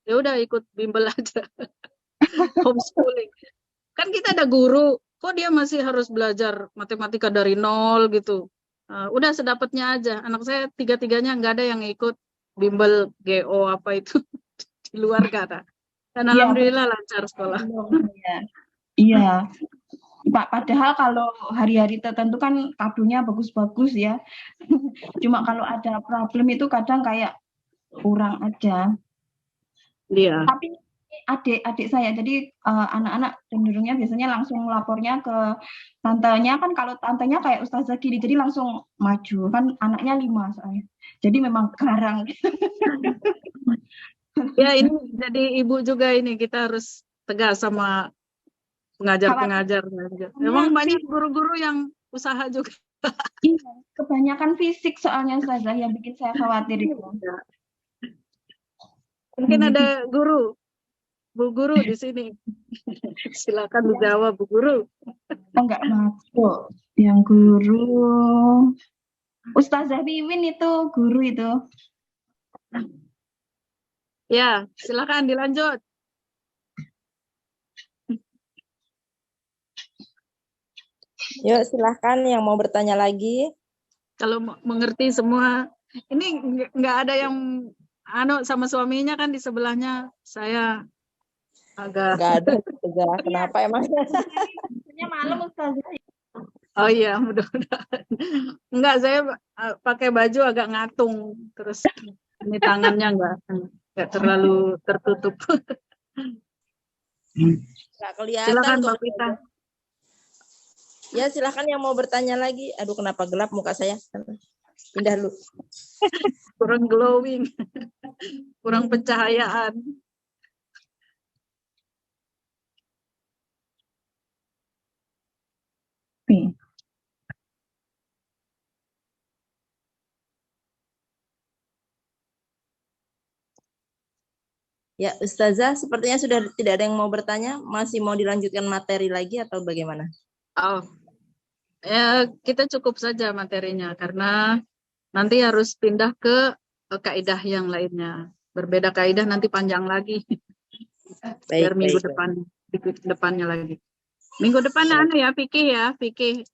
Ya udah ikut bimbel aja. Homeschooling. Kan kita ada guru, kok dia masih harus belajar matematika dari nol gitu. Udah sedapatnya aja. Anak saya tiga-tiganya nggak ada yang ikut bimbel GO apa itu di luar kata. Dan alhamdulillah lancar sekolah. Iya. Pak, padahal kalau hari-hari tertentu kan kadonya bagus-bagus ya. Cuma kalau ada problem itu kadang kayak kurang aja. Iya. Tapi adik saya, jadi anak-anak cenderungnya biasanya langsung lapornya ke tantenya, kan kalau tantenya kayak Ustazah gini, jadi langsung maju, kan anaknya 5 soalnya. Jadi memang garang. Ya ini jadi ibu juga ini, kita harus tegas sama pengajar-pengajar. Memang banyak guru-guru yang usaha juga. Iya, kebanyakan fisik soalnya Ustazah yang bikin saya khawatir itu. Mungkin ada guru, Bu Guru di sini. Silakan dijawab Bu Guru. Enggak masuk. Yang guru Ustazah Wiwin itu guru itu. Ya, silakan dilanjut. Yuk, silakan yang mau bertanya lagi. Kalau mengerti semua, ini nggak ada yang sama suaminya kan di sebelahnya, saya agak nggak ada. Kenapa emang? Malam Ustazah. Oh iya, mudah-mudahan. Enggak, saya pakai baju agak ngatung, terus ini tangannya nggak terlalu tertutup. Nggak kelihatan. Silakan Mbak Pita. Ya, silakan yang mau bertanya lagi. Aduh, kenapa gelap muka saya? Pindah dulu. Kurang glowing. Kurang pencahayaan. B. Ya, Ustazah, sepertinya sudah tidak ada yang mau bertanya. Masih mau dilanjutkan materi lagi atau bagaimana? Oh, ya kita cukup saja materinya karena nanti harus pindah ke kaidah yang lainnya. Berbeda kaidah nanti panjang lagi. Biar minggu depannya lagi. Minggu depan fikih ya, fikih.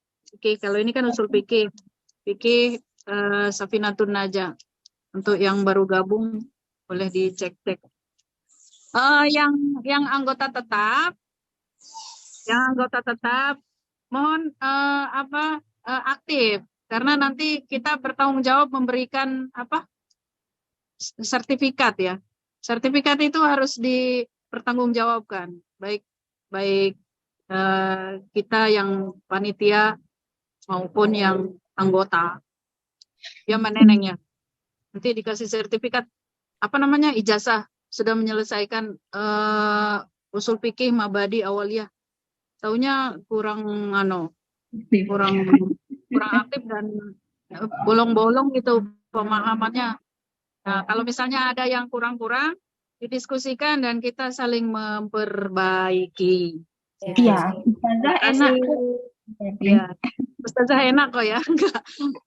Kalau ini kan usul fikih. Fikih Safinatun Najah. Untuk yang baru gabung boleh dicek-cek. Yang anggota tetap mohon aktif karena nanti kita bertanggung jawab memberikan sertifikat ya. Sertifikat itu harus dipertanggungjawabkan baik kita yang panitia maupun yang anggota. Ya meneneng ya. Nanti dikasih sertifikat ijazah sudah menyelesaikan usul fikih mabadi awaliyah. Taunya kurang aktif dan bolong-bolong gitu pemahamannya. Nah, kalau misalnya ada yang kurang-kurang didiskusikan dan kita saling memperbaiki. Iya, Ustazah enak. Ya, Ustazah enak kok ya,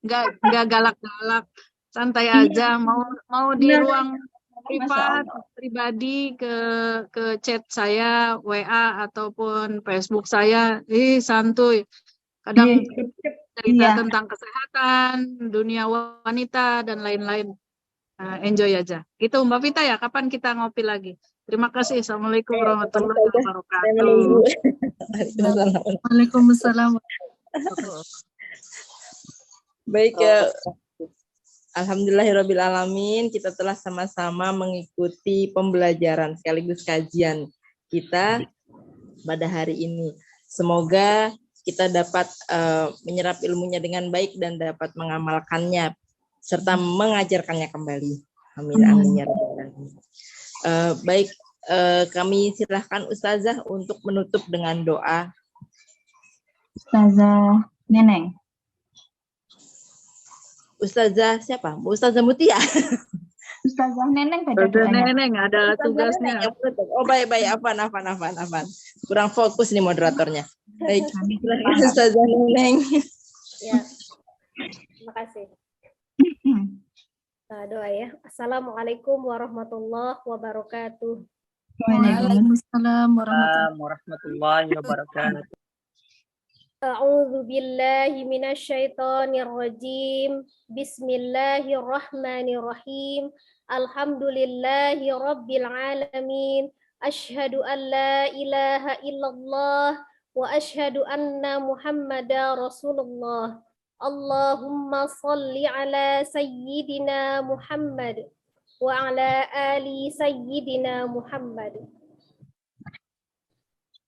nggak galak-galak, santai aja. Mau di ruang privat, pribadi ke chat saya, WA ataupun Facebook saya, santuy. Kadang cerita tentang kesehatan, dunia wanita dan lain-lain. Enjoy aja. Gitu Mbak Vita ya, kapan kita ngopi lagi? Terima kasih. Assalamualaikum warahmatullahi wabarakatuh. Waalaikumsalam. Baik ya. Alhamdulillahirrabbilalamin, kita telah sama-sama mengikuti pembelajaran sekaligus kajian kita pada hari ini. Semoga kita dapat menyerap ilmunya dengan baik dan dapat mengamalkannya serta mengajarkannya kembali. Amin amin ya rabbal alamin. Baik, kami silahkan Ustazah untuk menutup dengan doa. Ustazah Neneng. Ustazah siapa? Ustazah Mutia. Ustazah Neneng beda Ustazah doanya. Neneng ada tugasnya. Oh baik, Afan. Kurang fokus nih moderatornya. Baik, Ustazah Neneng. Ya, terima kasih. Doa ya. Assalamualaikum warahmatullahi wabarakatuh. Waalaikumsalam warahmatullahi wabarakatuh. A'udzu billahi minasyaitonir rajim. Bismillahirrahmanirrahim. Alhamdulillahi rabbil alamin. Asyhadu an la ilaha illallah wa asyhadu anna Muhammadar Rasulullah. Allahumma salli ala sayyidina Muhammad wa ala ali sayyidina Muhammad.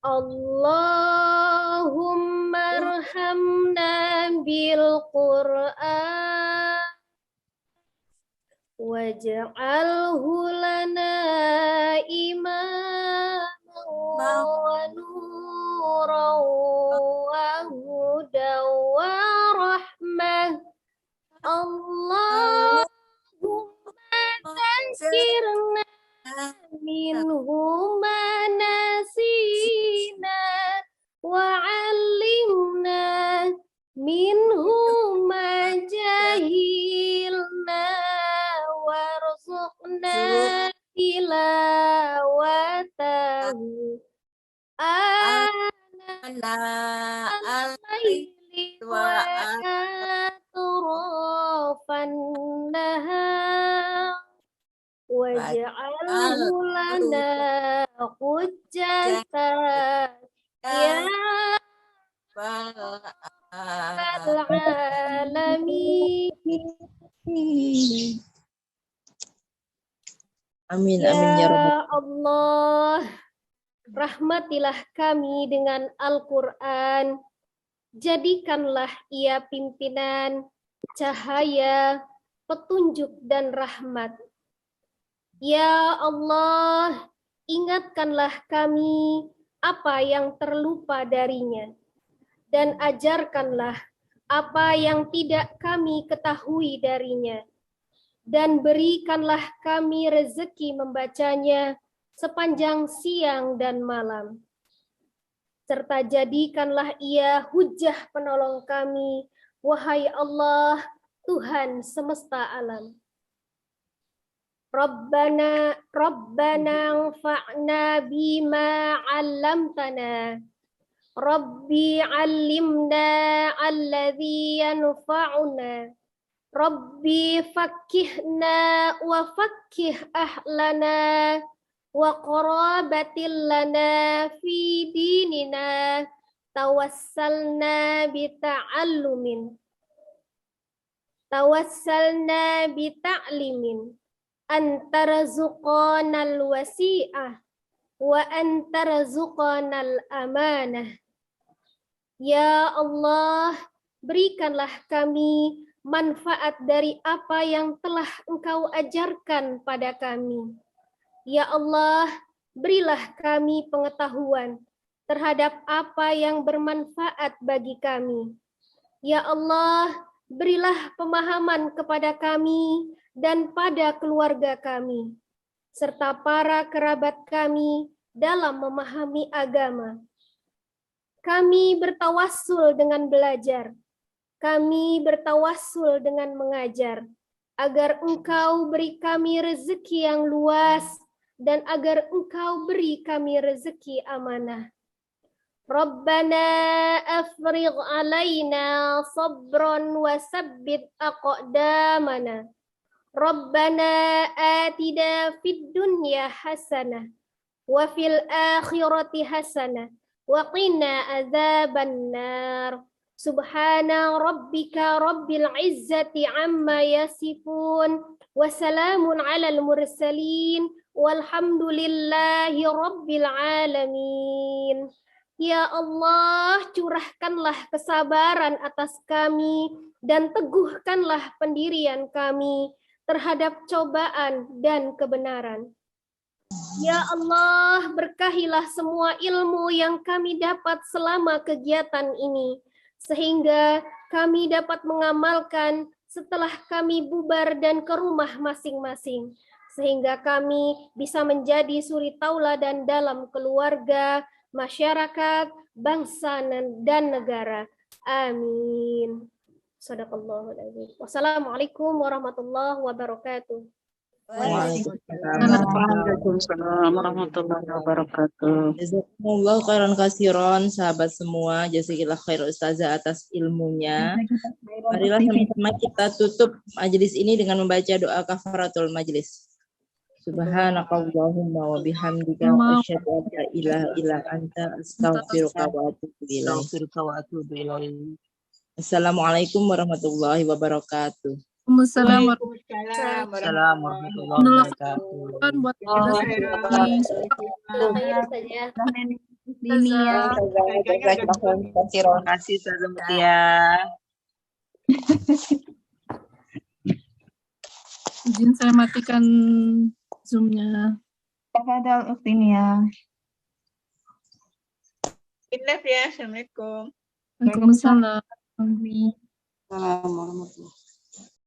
Allahumma arhamna bil Qur'an waj'alhu lana imaman wa nuran wa hudan wa rahmah. Allahumma dzakirna minhu ma nasina wa 'allimna minhu ma jahilna warzuqna tilawatahu ana al-laili wa atrafan nahar waj'alhu lana hujjatan ya rabbal alamin. Amin amin ya rabbal. Ya Allah, rahmatilah kami dengan Al-Quran, jadikanlah ia pimpinan, cahaya, petunjuk dan rahmat. Ya Allah, ingatkanlah kami apa yang terlupa darinya. dan ajarkanlah apa yang tidak kami ketahui darinya, dan berikanlah kami rezeki membacanya sepanjang siang dan malam. Serta jadikanlah ia hujah penolong kami, wahai Allah, Tuhan semesta alam. Rabbana anfa'na bima 'allamtana. Rabbi 'allimna alladhi yanfa'una. Rabbi fakkihna wa fakkih ahlana wa qarabatil lana fi dinina tawassalna bita'limin antarzuqanal wasi'ah wa antarzuqanal amanah. Ya Allah, berikanlah kami manfaat dari apa yang telah Engkau ajarkan pada kami. Ya Allah, berilah kami pengetahuan terhadap apa yang bermanfaat bagi kami. Ya Allah, berilah pemahaman kepada kami dan pada keluarga kami, serta para kerabat kami dalam memahami agama. Kami bertawassul dengan belajar. Kami bertawassul dengan mengajar, agar Engkau beri kami rezeki yang luas dan agar Engkau beri kami rezeki amanah. Rabbana afrigh alaina sabran wa sabbit aqdamana. Rabbana atina fid dunya hasanah wa fil akhirati hasanah wa qina adzaban nar. Subhana rabbika rabbil izzati amma yasifun wa salamun alal mursalin walhamdulillahi rabbil alamin. Ya Allah, curahkanlah kesabaran atas kami dan teguhkanlah pendirian kami terhadap cobaan dan kebenaran. Ya Allah, berkahilah semua ilmu yang kami dapat selama kegiatan ini, sehingga kami dapat mengamalkan setelah kami bubar dan ke rumah masing-masing, sehingga kami bisa menjadi suri tauladan dalam keluarga, masyarakat, bangsa, dan negara. Amin. Shadaqallahul adzim. Wassalamualaikum warahmatullahi wabarakatuh. Waalaikumsalam warahmatullahi wabarakatuh. Jazakumullah khairan katsiran, sahabat semua. Jazakillah khair Ustazah atas ilmunya. Marilah sama-sama kita tutup majelis ini dengan membaca doa kafaratul majelis. Subhanakallahumma wa bihamdika asyhadu an la ilaha illa anta astaghfiruka wa atubu ilaik. Assalamualaikum warahmatullahi wabarakatuh. Waalaikumsalam Assalamualaikum warahmatullahi wabarakatuh. buat kita Terima kasih Ustazah Mutia. izin saya matikan Zoom-nya. Tafadhal Uktinia. Live ya. Assalamualaikum. Waalaikumsalam. Assalamualaikum warahmatullahi wabarakatuh.